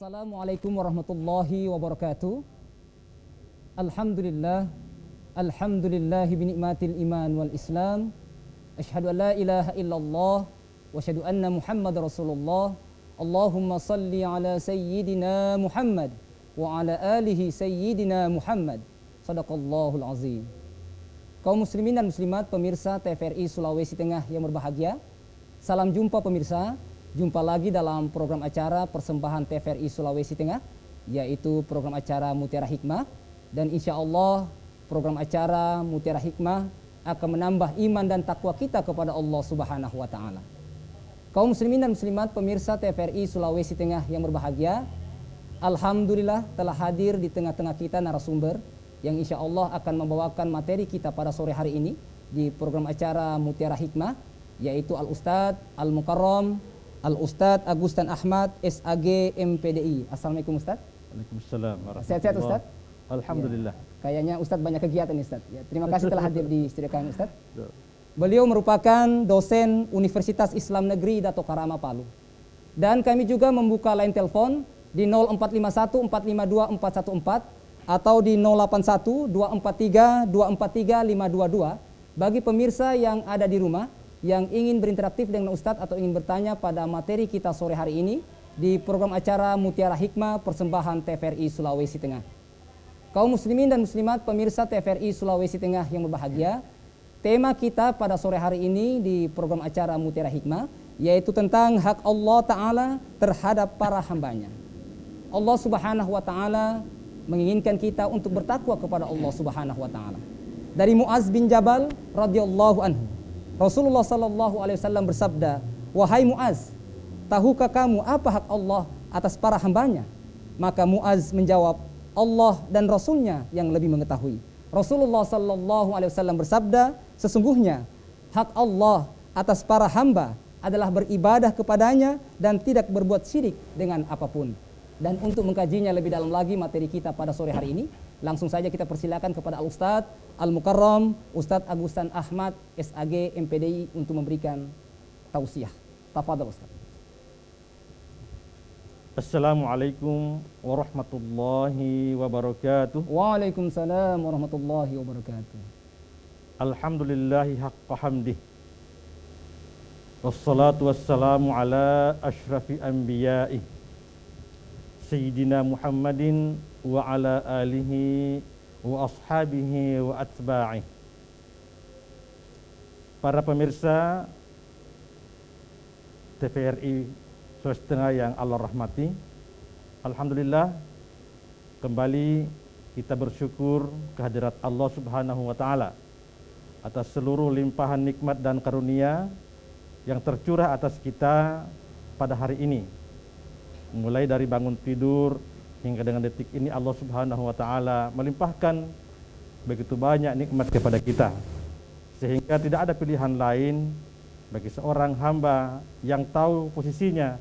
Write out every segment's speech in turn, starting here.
Assalamualaikum warahmatullahi wabarakatuh. Alhamdulillah, alhamdulillahi binikmatil iman wal islam. Asyhadu an la ilaha illallah wa asyhadu anna Muhammad Rasulullah. Allahumma salli ala sayyidina Muhammad wa ala alihi sayyidina Muhammad. Sadaqallahul azim. Kaum muslimin dan muslimat pemirsa TVRI Sulawesi Tengah yang berbahagia, salam jumpa pemirsa. Jumpa lagi dalam program acara persembahan TVRI Sulawesi Tengah, yaitu program acara Mutiara Hikmah. Dan insya Allah program acara Mutiara Hikmah akan menambah iman dan takwa kita kepada Allah Subhanahu wa Ta'ala. Kaum muslimin dan muslimat pemirsa TVRI Sulawesi Tengah yang berbahagia, alhamdulillah telah hadir di tengah-tengah kita narasumber yang insya Allah akan membawakan materi kita pada sore hari ini di program acara Mutiara Hikmah, yaitu Al-Ustadz Al-Mukarram Al-Ustadz Agustan Ahmad SAG MPDI. Assalamualaikum Ustadz. Waalaikumsalam warahmatullahi. Sehat-sehat Ustadz? Alhamdulillah. Ya, kayaknya Ustadz banyak kegiatan Ustadz. Ya, terima kasih telah hadir di studio kami Ustadz. Beliau merupakan dosen Universitas Islam Negeri Dato Karama Palu. Dan kami juga membuka line telepon di 0451 452 414 atau di 081 243 243 522 bagi pemirsa yang ada di rumah yang ingin berinteraktif dengan Ustadz atau ingin bertanya pada materi kita sore hari ini di program acara Mutiara Hikmah persembahan TVRI Sulawesi Tengah. Kaum muslimin dan muslimat pemirsa TVRI Sulawesi Tengah yang berbahagia, tema kita pada sore hari ini di program acara Mutiara Hikmah yaitu tentang hak Allah Ta'ala terhadap para hambanya. Allah Subhanahu wa Ta'ala menginginkan kita untuk bertakwa kepada Allah Subhanahu wa Ta'ala. Dari Muaz bin Jabal radhiyallahu anhu, Rasulullah sallallahu alaihi wasallam bersabda, "Wahai Muaz, tahukah kamu apa hak Allah atas para hambanya?" Maka Muaz menjawab, "Allah dan Rasulnya yang lebih mengetahui." Rasulullah sallallahu alaihi wasallam bersabda, "Sesungguhnya hak Allah atas para hamba adalah beribadah kepadanya dan tidak berbuat syirik dengan apapun." Dan untuk mengkajinya lebih dalam lagi materi kita pada sore hari ini, langsung saja kita persilakan kepada Al-Ustadz Al-Mukarram Ustadz Agustan Ahmad SAG MPDI untuk memberikan tausiah. Tafadhal Ustadz. Assalamualaikum warahmatullahi wabarakatuh. Waalaikumsalam warahmatullahi wabarakatuh. Alhamdulillahi haqqa hamdih. Wassalatu wassalamu ala ashrafi anbiya'i Sayyidina Muhammadin wa ala alihi wa ashabihi wa atba'i. Para pemirsa TVRI Sulawesi Tengah yang Allah rahmati, alhamdulillah kembali kita bersyukur kehadirat Allah Subhanahu wa Ta'ala atas seluruh limpahan nikmat dan karunia yang tercurah atas kita pada hari ini. Mulai dari bangun tidur hingga dengan detik ini Allah Subhanahu wa Ta'ala melimpahkan begitu banyak nikmat kepada kita, sehingga tidak ada pilihan lain bagi seorang hamba yang tahu posisinya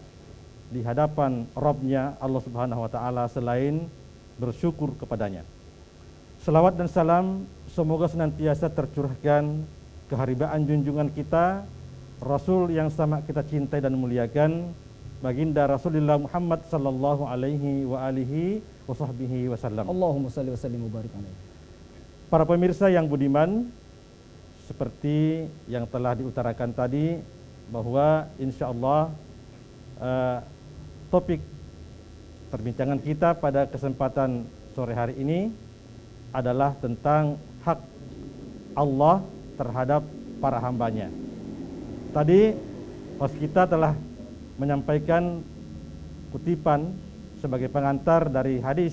di hadapan Rabb-Nya Allah Subhanahu wa Ta'ala selain bersyukur kepadanya. Selawat dan salam semoga senantiasa tercurahkan keharibaan junjungan kita, Rasul yang sama kita cintai dan muliakan, baginda Rasulullah Muhammad sallallahu alaihi wa alihi wa sahbihi wasallam. Allahumma salli wa sallim wa barik alaihi. Para pemirsa yang budiman, seperti yang telah diutarakan tadi bahwa insyaallah topik perbincangan kita pada kesempatan sore hari ini adalah tentang hak Allah terhadap para hambanya. Tadi host kita telah menyampaikan kutipan sebagai pengantar dari hadis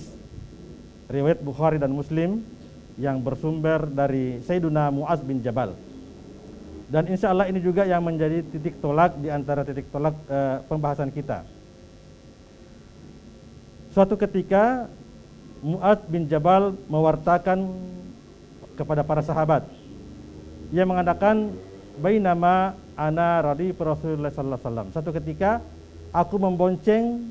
riwayat Bukhari dan Muslim yang bersumber dari Sayyiduna Muaz bin Jabal. Dan insya Allah ini juga yang menjadi titik tolak di antara titik tolak pembahasan kita. Suatu ketika Muaz bin Jabal mewartakan kepada para sahabat. Ia mengatakan, "Bainama ana radhi Rasulullah sallallahu alaihi wasallam." Satu ketika aku membonceng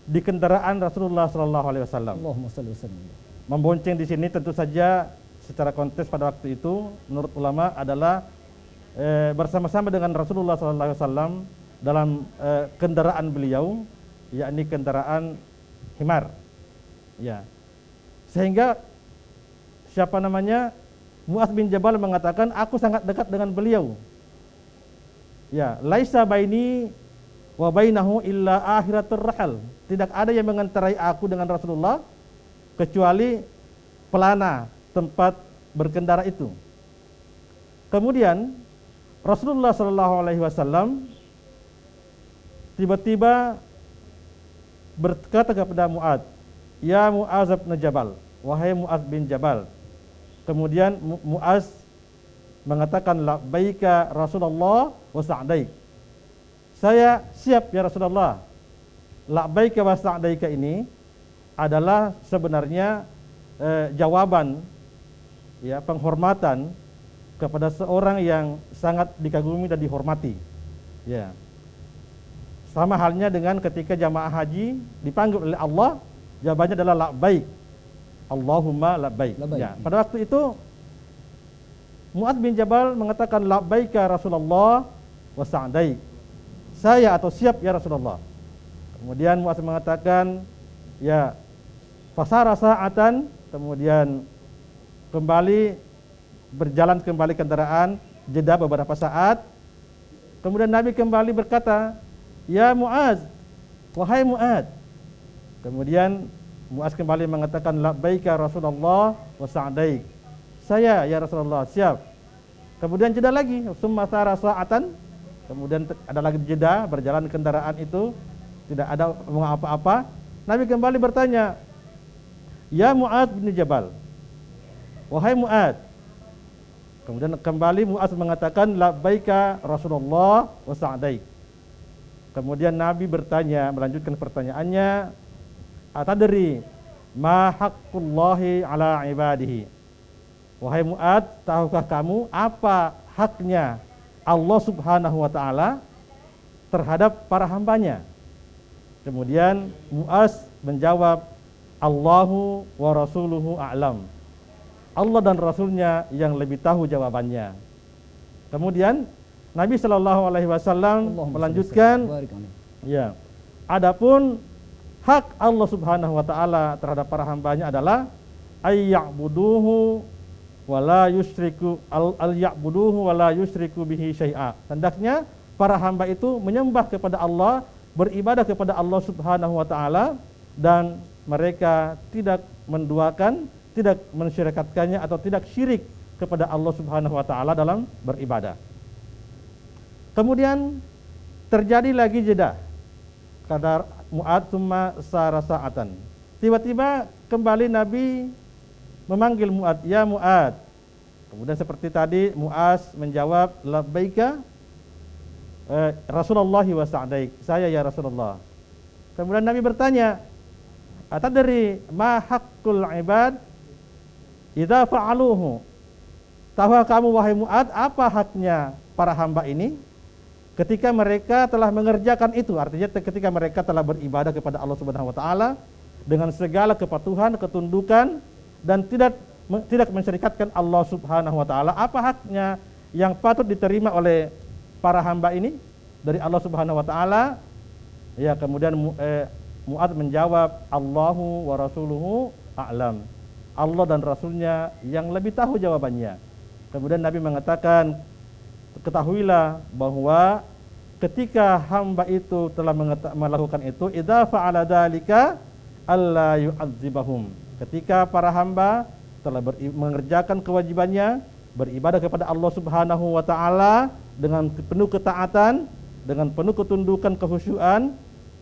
di kendaraan Rasulullah sallallahu alaihi wasallam. Allahumma shalli wa sallim. Membonceng di sini tentu saja secara konteks pada waktu itu menurut ulama adalah bersama-sama dengan Rasulullah sallallahu alaihi wasallam dalam kendaraan beliau yakni kendaraan himar. Ya. Sehingga siapa namanya? Mu'adz bin Jabal mengatakan, aku sangat dekat dengan beliau. Ya, laisa baini wa bainahu illa akhiratur rahal. Tidak ada yang mengantarai aku dengan Rasulullah kecuali pelana tempat berkendara itu. Kemudian Rasulullah sallallahu alaihi wasallam tiba-tiba berkata kepada Mu'adz, "Ya Mu'adz bin Jabal, wahai Mu'adz bin Jabal." Kemudian Mu'adz mengatakan, labbaika Rasulullah wa sa'daik. Saya siap ya Rasulullah. Labbaika wa sa'daika ini adalah sebenarnya jawaban, ya, penghormatan kepada seorang yang sangat dikagumi dan dihormati. Ya. Sama halnya dengan ketika jamaah haji dipanggil oleh Allah, jawabannya adalah labbaik. Allahumma labbaik. Ya, pada waktu itu Mu'adz bin Jabal mengatakan, labbaika Rasulullah wa sa'daik. Saya atau siap ya Rasulullah. Kemudian Mu'adz mengatakan, ya, fasara sa'atan, kemudian berjalan kembali kendaraan, jeda beberapa saat. Kemudian Nabi kembali berkata, ya Mu'adz, wahai Mu'adz. Kemudian Mu'adz kembali mengatakan, labbaika Rasulullah wa sa'daik. Saya ya Rasulullah, siap. Kemudian jeda lagi, summa sara sa'atan. Kemudian ada lagi jeda, berjalan kendaraan itu, tidak ada ngomong apa-apa. Nabi kembali bertanya, ya Mu'adz bin Jabal, wahai Mu'adz. Kemudian kembali Mu'adz mengatakan, labbaika Rasulullah wa sa'daik. Kemudian Nabi bertanya, melanjutkan pertanyaannya, atadri ma haqqullahi ala ibadihi. Wahai Mu'adz, tahukah kamu apa haknya Allah Subhanahu wa taala terhadap para hambanya? Kemudian Mu'adz menjawab, Allahu wa rasuluhu a'lam. Allah dan Rasulnya yang lebih tahu jawabannya. Kemudian Nabi Shallallahu Alaihi Wasallam melanjutkan, ya, adapun hak Allah Subhanahu Wa Taala terhadap para hambanya adalah ayya'buduhu wala yusyriku al-ya'buduhu wala yusyriku bihi syai'a. Hendaknya para hamba itu menyembah kepada Allah, beribadah kepada Allah Subhanahu Wa Taala, dan mereka tidak menduakan, tidak mensyirikatkannya atau tidak syirik kepada Allah Subhanahu Wa Taala dalam beribadah. Kemudian terjadi lagi jeda. Kata Mu'adz, summa sara sa'atan. Tiba-tiba kembali Nabi memanggil Mu'adz, ya Mu'adz. Kemudian seperti tadi Mu'adz menjawab, labbaika Rasulullah wa sa'daik. Saya ya Rasulullah. Kemudian Nabi bertanya, atadri ma haqqul ibad idza fa'aluhu. Tahukah kamu wahai Mu'adz apa haknya para hamba ini ketika mereka telah mengerjakan itu? Artinya ketika mereka telah beribadah kepada Allah Subhanahu wa taala dengan segala kepatuhan, ketundukan, dan tidak mensyirikatkan Allah Subhanahu wa taala, apa haknya yang patut diterima oleh para hamba ini dari Allah Subhanahu wa taala? Ya, kemudian Mu'adz menjawab, Allahu wa rasuluhu a'lam. Allah dan Rasulnya yang lebih tahu jawabannya. Kemudian Nabi mengatakan, ketahuilah bahwa ketika hamba itu telah melakukan itu, idza fa'ala dzalika alla yu'adzibahum. Ketika para hamba telah mengerjakan kewajibannya, beribadah kepada Allah Subhanahu wa taala dengan penuh ketaatan, dengan penuh ketundukan, kehusyuan,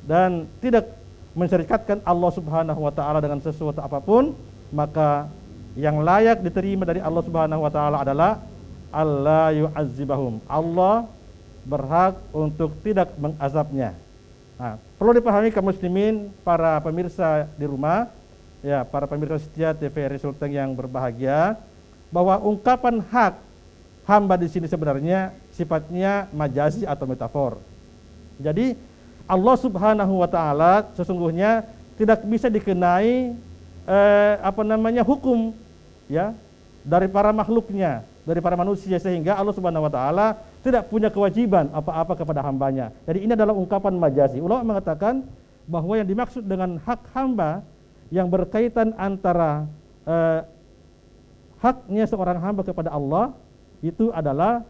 dan tidak mensyirikatkan Allah Subhanahu wa taala dengan sesuatu apapun, maka yang layak diterima dari Allah Subhanahu wa taala adalah alla yu'adzibahum. Allah berhak untuk tidak mengazabnya. Nah, perlu dipahami kaum muslimin, para pemirsa di rumah, ya, para pemirsa setia TVRI Sulteng yang berbahagia, bahwa ungkapan hak hamba di sini sebenarnya sifatnya majazi atau metafor. Jadi Allah Subhanahu wa taala sesungguhnya tidak bisa dikenai hukum, ya, dari para makhluknya, dari para manusia, sehingga Allah Subhanahu wa taala tidak punya kewajiban apa-apa kepada hambanya. Jadi ini adalah ungkapan majazi. Ulama mengatakan bahwa yang dimaksud dengan hak hamba yang berkaitan antara haknya seorang hamba kepada Allah itu adalah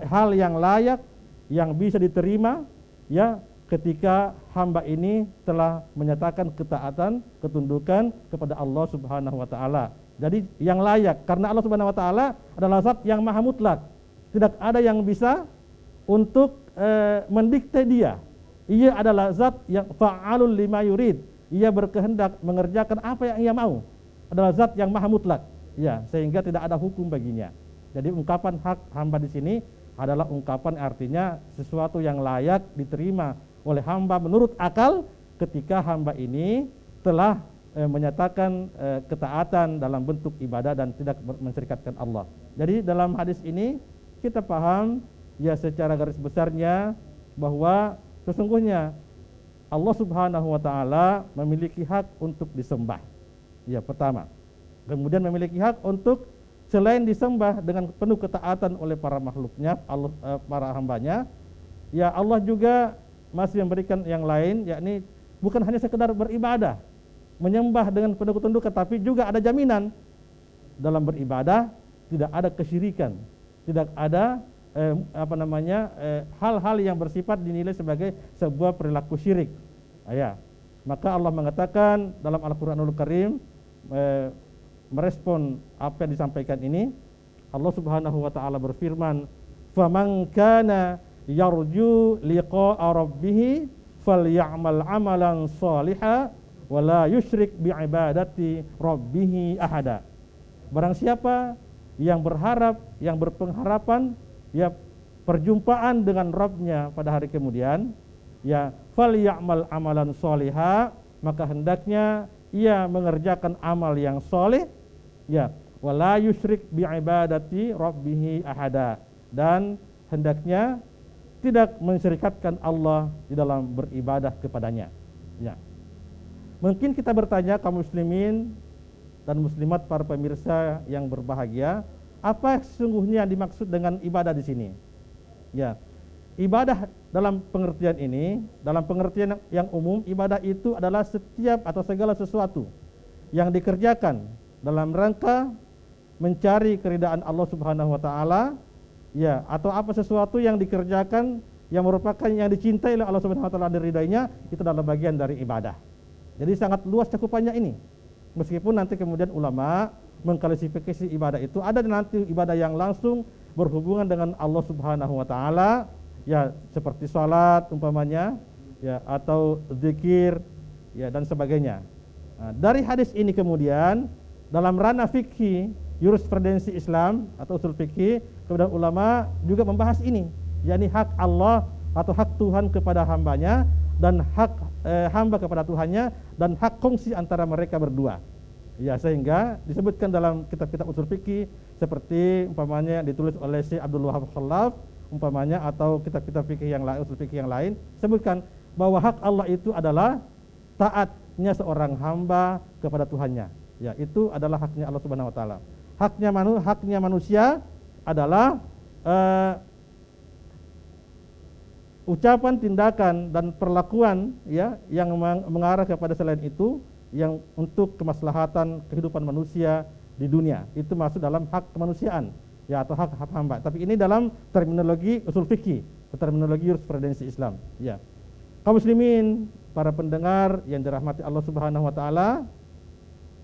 hal yang layak, yang bisa diterima ya ketika hamba ini telah menyatakan ketaatan, ketundukan kepada Allah Subhanahu wa taala. Jadi yang layak, karena Allah Subhanahu wa taala adalah zat yang maha mutlak. Tidak ada yang bisa untuk mendikte dia. Ia adalah zat yang fa'alul lima yurid. Ia berkehendak mengerjakan apa yang ia mau. Adalah zat yang maha mutlak. Ya, sehingga tidak ada hukum baginya. Jadi ungkapan hak hamba di sini adalah ungkapan artinya sesuatu yang layak diterima oleh hamba menurut akal ketika hamba ini telah menyatakan ketaatan dalam bentuk ibadah dan tidak mensyirikatkan Allah. Jadi dalam hadis ini kita paham ya secara garis besarnya bahwa sesungguhnya Allah Subhanahu wa taala memiliki hak untuk disembah. Ya, pertama. Kemudian memiliki hak untuk selain disembah dengan penuh ketaatan oleh para makhluknya, Allah, para hambanya, ya Allah juga masih memberikan yang lain, yakni bukan hanya sekedar beribadah, menyembah dengan penuh ketundukan, tapi juga ada jaminan dalam beribadah tidak ada kesyirikan, tidak ada hal-hal yang bersifat dinilai sebagai sebuah perilaku syirik. Ya, maka Allah mengatakan dalam Al-Qur'anul Karim merespon apa yang disampaikan ini. Allah Subhanahu wa taala berfirman, "Faman kana yarju liqa'a rabbih falyamal 'amalan shalihan wa la yusyrik bi'ibadati rabbih ahada." Barang siapa yang berharap, yang berpengharapan ya perjumpaan dengan Rabb-nya pada hari kemudian, ya falyamal 'amalan shalihan, maka hendaknya ia mengerjakan amal yang soleh, ya, wala yusyrik bi'ibadati rabbih ahada, dan hendaknya tidak mensyirikatkan Allah di dalam beribadah kepadanya. Ya. Mungkin kita bertanya kaum muslimin dan muslimat para pemirsa yang berbahagia, apa sesungguhnya yang dimaksud dengan ibadah di sini? Ya. Ibadah dalam pengertian ini, dalam pengertian yang umum, ibadah itu adalah setiap atau segala sesuatu yang dikerjakan dalam rangka mencari keridaan Allah Subhanahu wa taala, ya, atau apa sesuatu yang dikerjakan yang merupakan yang dicintai oleh Allah Subhanahu wa taala dan diridainya, itu adalah bagian dari ibadah. Jadi sangat luas cakupannya ini. Meskipun nanti kemudian ulama mengklasifikasi ibadah itu, ada nanti ibadah yang langsung berhubungan dengan Allah Subhanahu wa taala, ya seperti salat umpamanya, ya, atau zikir, ya, dan sebagainya. Nah, dari hadis ini kemudian dalam ranah fikih, jurisprudensi Islam atau usul fikih, kemudian ulama juga membahas ini, yakni hak Allah atau hak Tuhan kepada hambanya dan hak hamba kepada Tuhannya dan hak kongsi antara mereka berdua. Ya, sehingga disebutkan dalam kitab-kitab usul fikih seperti umpamanya yang ditulis oleh Syekh Abdul Wahab Khalaf umpamanya, atau kitab-kitab fikih yang lain, usul fikih yang lain, sebutkan bahwa hak Allah itu adalah taatnya seorang hamba kepada Tuhannya. Ya, itu adalah haknya Allah Subhanahu wa taala. Haknya manusia adalah ucapan, tindakan dan perlakuan, ya, yang mengarah kepada selain itu yang untuk kemaslahatan kehidupan manusia di dunia. Itu masuk dalam hak kemanusiaan, ya, atau hak hamba. Tapi ini dalam terminologi usul fikih, terminologi jurisprudensi Islam. Ya, kaum muslimin, para pendengar yang dirahmati Allah Subhanahu wa taala,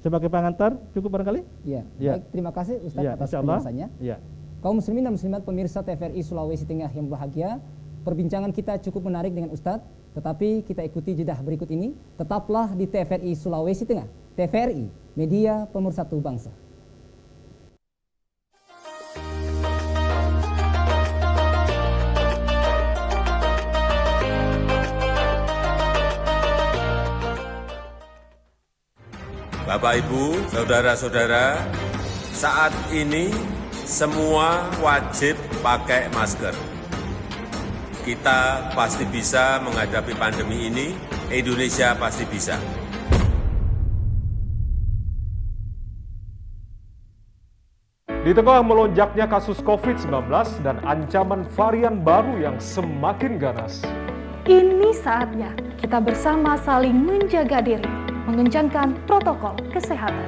sebagai pengantar cukup barangkali? Ya. Ya. Baik, terima kasih Ustaz Ya, atas insyaallah. penjelasannya. Ya. Kaum muslimin dan muslimat pemirsa TVRI Sulawesi Tengah yang berbahagia, perbincangan kita cukup menarik dengan Ustadz, tetapi kita ikuti jeda berikut ini. Tetaplah di TVRI Sulawesi Tengah. TVRI, media pemersatu bangsa. Bapak, Ibu, saudara-saudara, saat ini semua wajib pakai masker. Kita pasti bisa menghadapi pandemi ini, Indonesia pasti bisa. Di tengah melonjaknya kasus COVID-19 dan ancaman varian baru yang semakin ganas, Ini saatnya kita bersama saling menjaga diri, mengencangkan protokol kesehatan.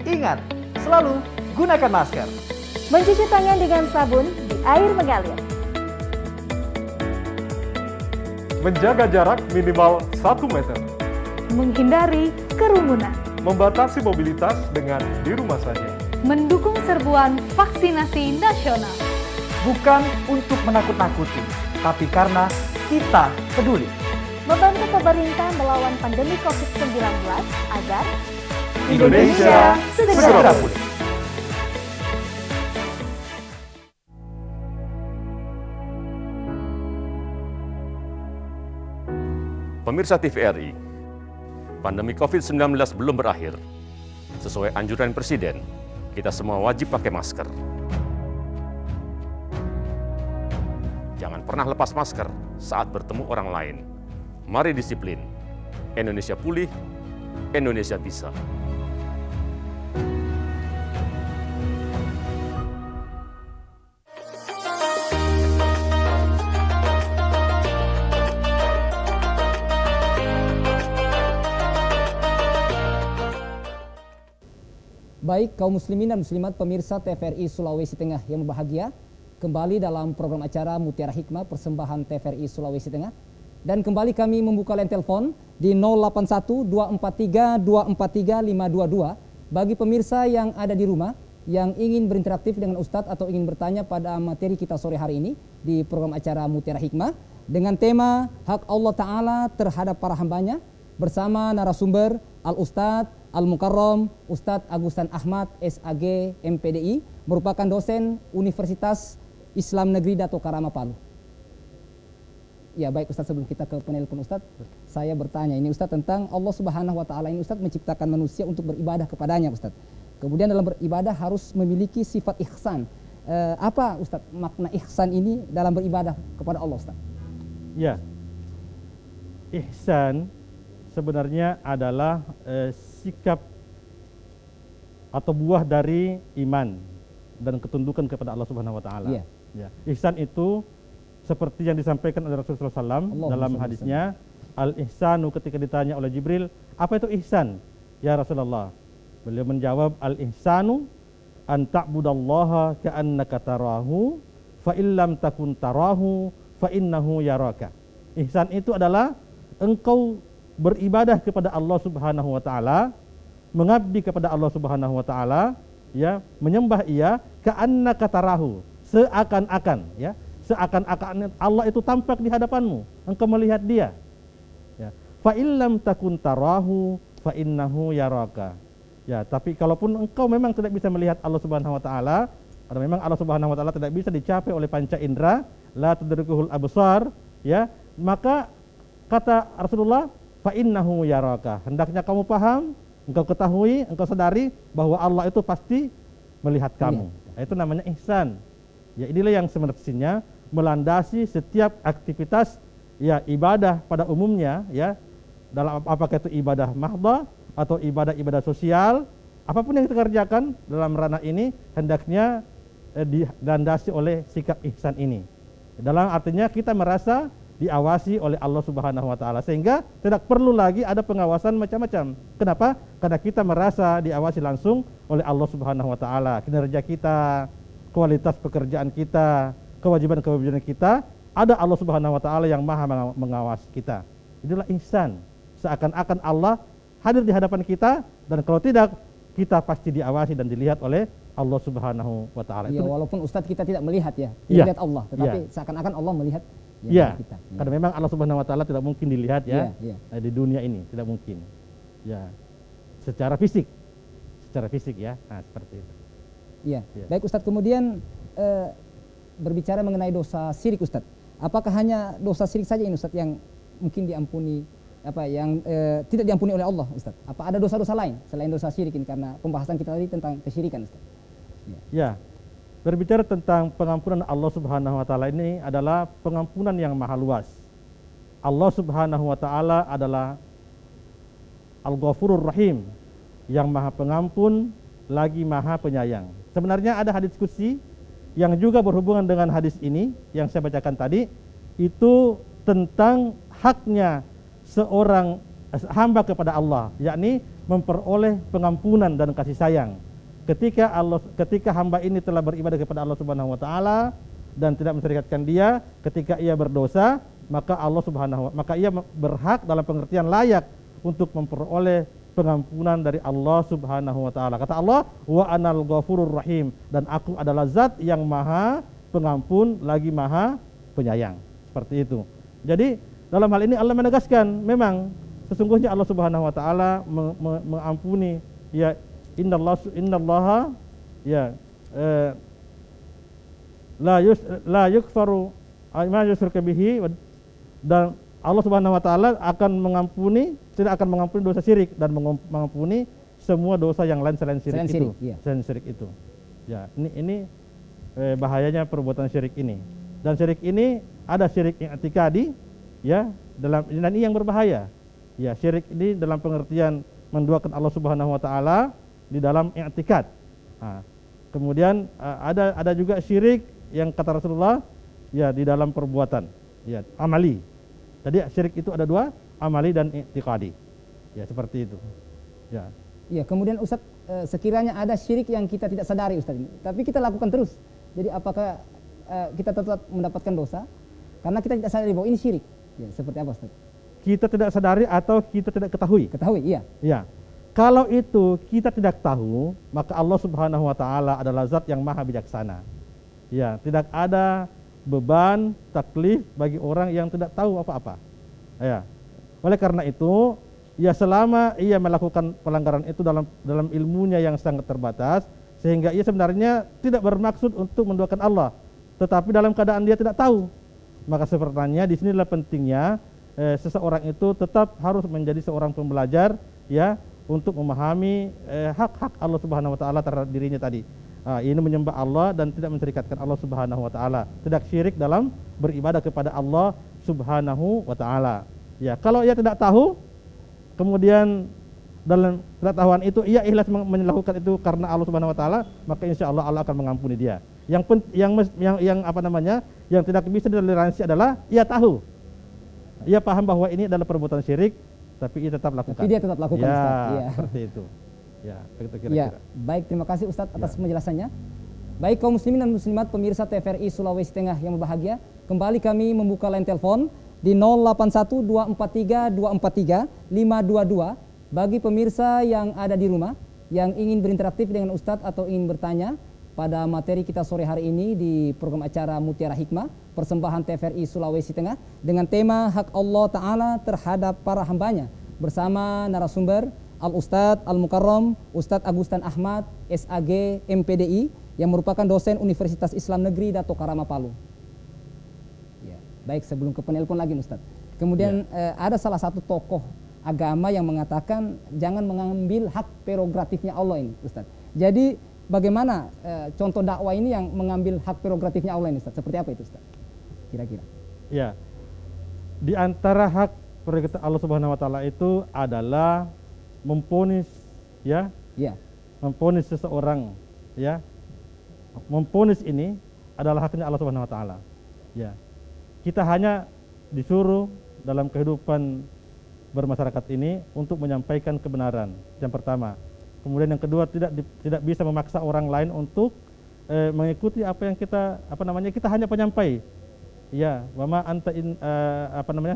Ingat, selalu gunakan masker. Mencuci tangan dengan sabun di air mengalir. Menjaga jarak minimal 1 meter. Menghindari kerumunan. Membatasi mobilitas dengan di rumah saja. Mendukung serbuan vaksinasi nasional. Bukan untuk menakut-nakuti, tapi karena kita peduli. Membantu pemerintah melawan pandemi COVID-19 agar Indonesia segera pulih. Pemirsa TVRI, pandemi COVID-19 belum berakhir. Sesuai anjuran Presiden, kita semua wajib pakai masker. Jangan pernah lepas masker saat bertemu orang lain. Mari disiplin. Indonesia pulih, Indonesia bisa. Baik kaum muslimin dan muslimat pemirsa TVRI Sulawesi Tengah yang berbahagia, kembali dalam program acara Mutiara Hikmah persembahan TVRI Sulawesi Tengah. Dan kembali kami membuka line telepon di 081 243 243 522 bagi pemirsa yang ada di rumah yang ingin berinteraktif dengan Ustadz atau ingin bertanya pada materi kita sore hari ini di program acara Mutiara Hikmah dengan tema Hak Allah Ta'ala terhadap para hambanya bersama narasumber Al-Ustadz Al-Mukarram Ustadz Agustan Ahmad SAG MPDI merupakan dosen Universitas Islam Negeri Dato Karama Palu. Ya baik Ustadz, sebelum kita ke penelpon Ustadz, saya bertanya ini Ustadz tentang Allah Subhanahu Wa Ta'ala ini Ustadz menciptakan manusia untuk beribadah kepadanya Ustadz. Kemudian dalam beribadah harus memiliki sifat ihsan. Apa Ustadz makna ihsan ini dalam beribadah kepada Allah Ustadz? Ya, ihsan sebenarnya adalah sikap atau buah dari iman dan ketundukan kepada Allah Subhanahu Wa Taala. Yeah. Ya, ihsan itu seperti yang disampaikan oleh Rasulullah SAW dalam hadisnya, al-ihsanu ketika ditanya oleh Jibril, apa itu ihsan? Ya Rasulullah. Beliau menjawab, al-ihsanu an ta'budallaha ka'annaka tarahu fa illam takun tarahu fa innahu yaraka. Ihsan itu adalah engkau beribadah kepada Allah Subhanahu wa taala, mengabdi kepada Allah Subhanahu wa taala, ya, menyembah Ia ka'annaka tarahu, seakan-akan, ya, seakan-akan Allah itu tampak di hadapanmu, engkau melihat Dia. Ya. Fa illam takun tarahu fa innahu yaraka. Ya, tapi kalaupun engkau memang tidak bisa melihat Allah Subhanahu wa taala, karena memang Allah Subhanahu wa taala tidak bisa dicapai oleh panca indera, la tudrikuhul absar, ya, maka kata Rasulullah, fa innahu yaraka. Hendaknya kamu paham, engkau ketahui, engkau sadari bahwa Allah itu pasti melihat kamu. Itu namanya ihsan. Ya, inilah yang semestinya melandasi setiap aktivitas ya ibadah pada umumnya, ya, dalam apakah itu ibadah mahdhah atau ibadah-ibadah sosial, apapun yang kita kerjakan dalam ranah ini hendaknya dilandasi oleh sikap ihsan ini. Dalam artinya kita merasa diawasi oleh Allah Subhanahu wa taala, sehingga tidak perlu lagi ada pengawasan macam-macam. Kenapa? Karena kita merasa diawasi langsung oleh Allah Subhanahu wa taala. Kinerja kita, kualitas pekerjaan kita, kewajiban-kewajiban kita, ada Allah Subhanahu wa taala yang Maha mengawasi kita. Inilah ihsan. Seakan-akan Allah hadir di hadapan kita, dan kalau tidak, kita pasti diawasi dan dilihat oleh Allah Subhanahu wa taala. Ya, walaupun Ustadz kita tidak melihat ya, tidak Ya, melihat Allah, tetapi ya, seakan-akan Allah melihat ya, kita. Ya. Karena memang Allah Subhanahu wa taala tidak mungkin dilihat ya, Ya. di dunia ini, tidak mungkin. Ya. Secara fisik ya. Nah, seperti itu. Iya. Ya. Baik Ustadz, kemudian berbicara mengenai dosa syirik Ustadz. Apakah hanya dosa syirik saja ini Ustadz yang mungkin diampuni, tidak diampuni oleh Allah Ustadz? Apa ada dosa-dosa lain selain dosa syirik ini, karena pembahasan kita tadi tentang kesyirikan Ustadz? Ya. Berbicara tentang pengampunan Allah Subhanahu wa taala ini adalah pengampunan yang maha luas. Allah Subhanahu wa taala adalah Al-Ghafurur Rahim, yang maha pengampun lagi maha penyayang. Sebenarnya ada hadis qudsi yang juga berhubungan dengan hadis ini yang saya bacakan tadi, itu tentang haknya seorang hamba kepada Allah, yakni memperoleh pengampunan dan kasih sayang. Ketika hamba ini telah beribadah kepada Allah Subhanahu wa taala dan tidak mensyirikatkan Dia, ketika ia berdosa, maka ia berhak dalam pengertian layak untuk memperoleh pengampunan dari Allah Subhanahu wa taala. Kata Allah, wa anal ghafurur rahim, dan aku adalah zat yang maha pengampun lagi maha penyayang. Seperti itu. Jadi dalam hal ini Allah menegaskan memang sesungguhnya Allah Subhanahu wa taala mengampuni, ya innallaha ya la yukfaru ma yusyrika bihi, dan Allah Subhanahu wa taala akan mengampuni, tidak akan mengampuni dosa syirik dan mengampuni semua dosa yang lain selain syirik itu. Selain syirik itu. Ya, ini bahayanya perbuatan syirik ini. Dan syirik ini ada syirik yang i'tikadi, ya, dan ini yang berbahaya. Ya, syirik ini dalam pengertian menduakan Allah Subhanahu wa taala di dalam i'tikad. Nah, kemudian ada juga syirik yang kata Rasulullah, ya, di dalam perbuatan, ya, amali. Jadi syirik itu ada dua, amali dan i'tiqadi. Ya, seperti itu. Ya. Ya, kemudian Ustaz, sekiranya ada syirik yang kita tidak sadari Ustaz ini, tapi kita lakukan terus. Jadi apakah kita tetap mendapatkan dosa karena kita tidak sadari bahwa ini syirik? Ya, seperti apa Ustaz? Kita tidak sadari atau kita tidak ketahui? Ketahui, iya. Ya. Kalau itu kita tidak tahu, maka Allah Subhanahu wa taala adalah zat yang maha bijaksana. Ya, tidak ada beban taklif bagi orang yang tidak tahu apa-apa. Ya. Oleh karena itu, ya selama ia melakukan pelanggaran itu dalam ilmunya yang sangat terbatas, sehingga ia sebenarnya tidak bermaksud untuk menduakan Allah, tetapi dalam keadaan dia tidak tahu, maka sebenarnya di sinilah pentingnya seseorang itu tetap harus menjadi seorang pembelajar, ya, untuk memahami hak-hak Allah Subhanahu wa taala terhadap dirinya tadi. Ini menyembah Allah dan tidak mensyirikatkan Allah Subhanahu wa taala, tidak syirik dalam beribadah kepada Allah Subhanahu wa taala. Ya, kalau ia tidak tahu, kemudian dalam ketidaktahuan itu ia ikhlas melakukan itu karena Allah Subhanahu wa taala, maka insya Allah Allah akan mengampuni dia. Yang tidak bisa ditoleransi adalah ia tahu, ia paham bahwa ini adalah perbuatan syirik, tapi ia tetap lakukan. Tapi dia tetap lakukan, ya, Ustaz. Ya. Seperti itu. Ya, begitu kira-kira. Ya, baik, terima kasih Ustaz atas penjelasannya. Baik kaum muslimin dan muslimat pemirsa TVRI Sulawesi Tengah yang berbahagia, kembali kami membuka line telepon di 081243243522 bagi pemirsa yang ada di rumah yang ingin berinteraktif dengan Ustadz atau ingin bertanya pada materi kita sore hari ini di program acara Mutiara Hikmah persembahan TVRI Sulawesi Tengah dengan tema hak Allah Ta'ala terhadap para hambanya bersama narasumber Al-Ustadz Al-Mukarram Ustadz Agustan Ahmad SAG MPDI yang merupakan dosen Universitas Islam Negeri Dato Karama Palu. Ya, baik, sebelum ke penelpon lagi Ustadz. Kemudian ada salah satu tokoh agama yang mengatakan jangan mengambil hak prerogatifnya Allah ini Ustadz. Jadi bagaimana contoh dakwah ini yang mengambil hak prerogatifnya Allah ini Ustadz? Seperti apa itu Ustadz? Kira-kira. Ya, di antara hak prerogatif Allah Subhanahu wa taala itu adalah memponis, ya, memponis seseorang, ya, memponis ini adalah haknya Allah Subhanahu wa taala. Ya, kita hanya disuruh dalam kehidupan bermasyarakat ini untuk menyampaikan kebenaran. Yang pertama. Kemudian yang kedua, tidak bisa memaksa orang lain untuk mengikuti apa yang kita kita hanya penyampai. Ya, wama anta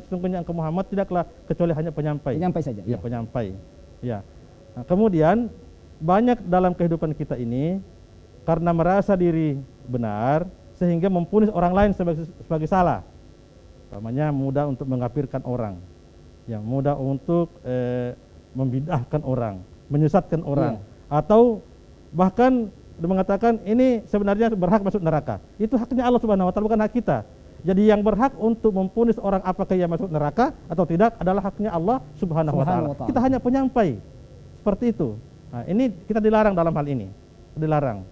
sesungguhnya engkau Muhammad tidaklah kecuali hanya penyampai. Penyampai saja. Ya, penyampai. Ya. Nah, kemudian banyak dalam kehidupan kita ini karena merasa diri benar sehingga mempunis orang lain sebagai salah. Umpamanya mudah untuk mengkafirkan orang, yang mudah untuk membid'ahkan orang, menyesatkan orang, atau bahkan mengatakan ini sebenarnya berhak masuk neraka. Itu haknya Allah Subhanahu wa taala, bukan hak kita. Jadi yang berhak untuk mempunis orang apakah ia masuk neraka atau tidak adalah haknya Allah Subhanahu wa taala. Kita hanya penyampai. Seperti itu. Nah, ini kita dilarang dalam hal ini. Dilarang.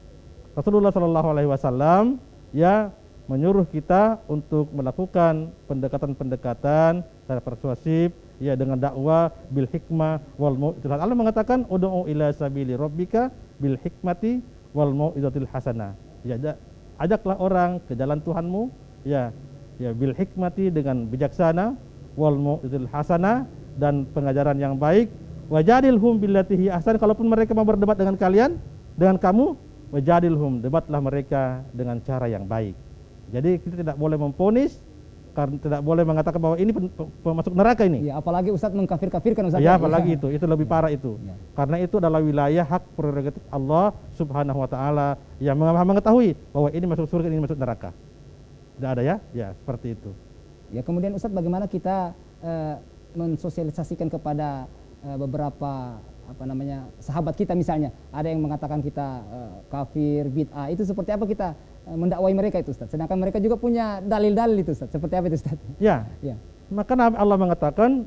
Rasulullah sallallahu alaihi wasallam ya menyuruh kita untuk melakukan pendekatan-pendekatan secara persuasif, ya, dengan dakwah bil hikmah wal mau'izatil. Allah mengatakan ud'u ila sabili rabbika bil hikmati wal mau'izatil hasanah. Ya, ajaklah orang ke jalan Tuhanmu, ya, ya bil hikmati dengan bijaksana, wal mau'izatil hasanah dan pengajaran yang baik, wajadilhum billati hi ahsan. Kalaupun mereka mau berdebat dengan kalian, dengan kamu, wajadilhum, debatlah mereka dengan cara yang baik. Jadi kita tidak boleh memponis, karena tidak boleh mengatakan bahwa ini pemasuk neraka ini. Ya, apalagi Ustadz mengkafir-kafirkan Ustadz. Ya, apalagi itu lebih parah itu. Ya. Karena itu adalah wilayah hak prerogatif Allah Subhanahu wa taala yang mengetahui bahwa ini masuk surga, ini masuk neraka. Tidak ada ya? Ya, seperti itu. Ya, kemudian Ustadz bagaimana kita mensosialisasikan kepada beberapa sahabat kita, misalnya ada yang mengatakan kita kafir, bid'ah, itu seperti apa kita mendakwai mereka itu Ustaz? Sedangkan mereka juga punya dalil-dalil itu Ustaz. Seperti apa itu Ustaz? Ya. Maka Allah mengatakan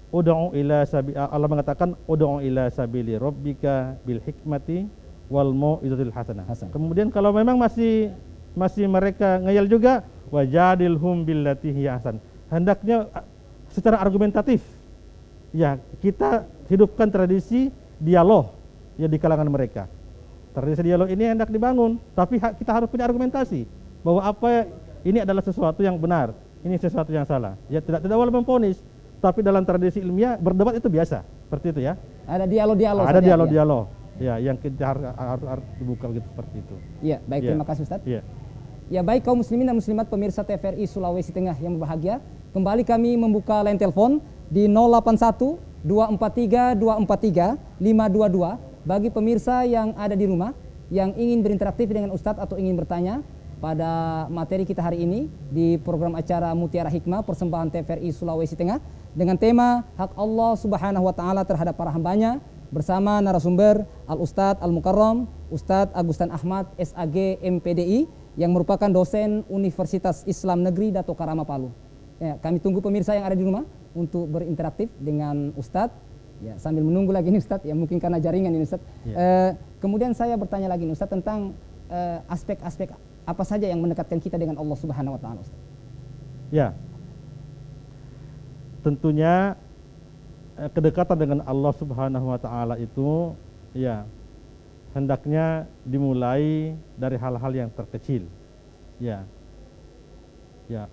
ud'u ila sabili rabbika bil hikmati wal mau'izatil hasanah. Kemudian kalau memang masih mereka ngeyel juga, wajadilhum billati hiya ahsan. Hendaknya secara argumentatif. Ya, kita hidupkan tradisi dialog ya di kalangan mereka. Tradisi dialog ini hendak dibangun, tapi kita harus punya argumentasi bahwa apa ini adalah sesuatu yang benar, ini sesuatu yang salah. Ya, tidak boleh memponis, tapi dalam tradisi ilmiah berdebat itu biasa, seperti itu ya. Ada dialog-dialog. Ada dialog-dialog. Ya, yang kita harus dibuka begitu, seperti itu. Iya, baik, terima kasih Ustaz. Iya. Ya, baik kaum muslimin dan muslimat pemirsa TVRI Sulawesi Tengah yang berbahagia, kembali kami membuka line telepon di 081 243 243 522 bagi pemirsa yang ada di rumah yang ingin berinteraktif dengan Ustadz atau ingin bertanya pada materi kita hari ini di program acara Mutiara Hikmah persembahan TVRI Sulawesi Tengah dengan tema Hak Allah Subhanahu wa taala terhadap para hambanya bersama narasumber Al-Ustadz Al-Mukarram Ustadz Agustan Ahmad SAG MPDI yang merupakan dosen Universitas Islam Negeri Dato Karama Palu. Ya, kami tunggu pemirsa yang ada di rumah untuk berinteraktif dengan Ustadz. Ya, sambil menunggu lagi nih Ustadz, ya mungkin karena jaringan ini Ustadz. Ya. Kemudian saya bertanya lagi nih Ustadz tentang aspek-aspek apa saja yang mendekatkan kita dengan Allah Subhanahu wa taala Ustadz. Ya. Tentunya kedekatan dengan Allah Subhanahu wa taala itu ya hendaknya dimulai dari hal-hal yang terkecil. Ya. Ya.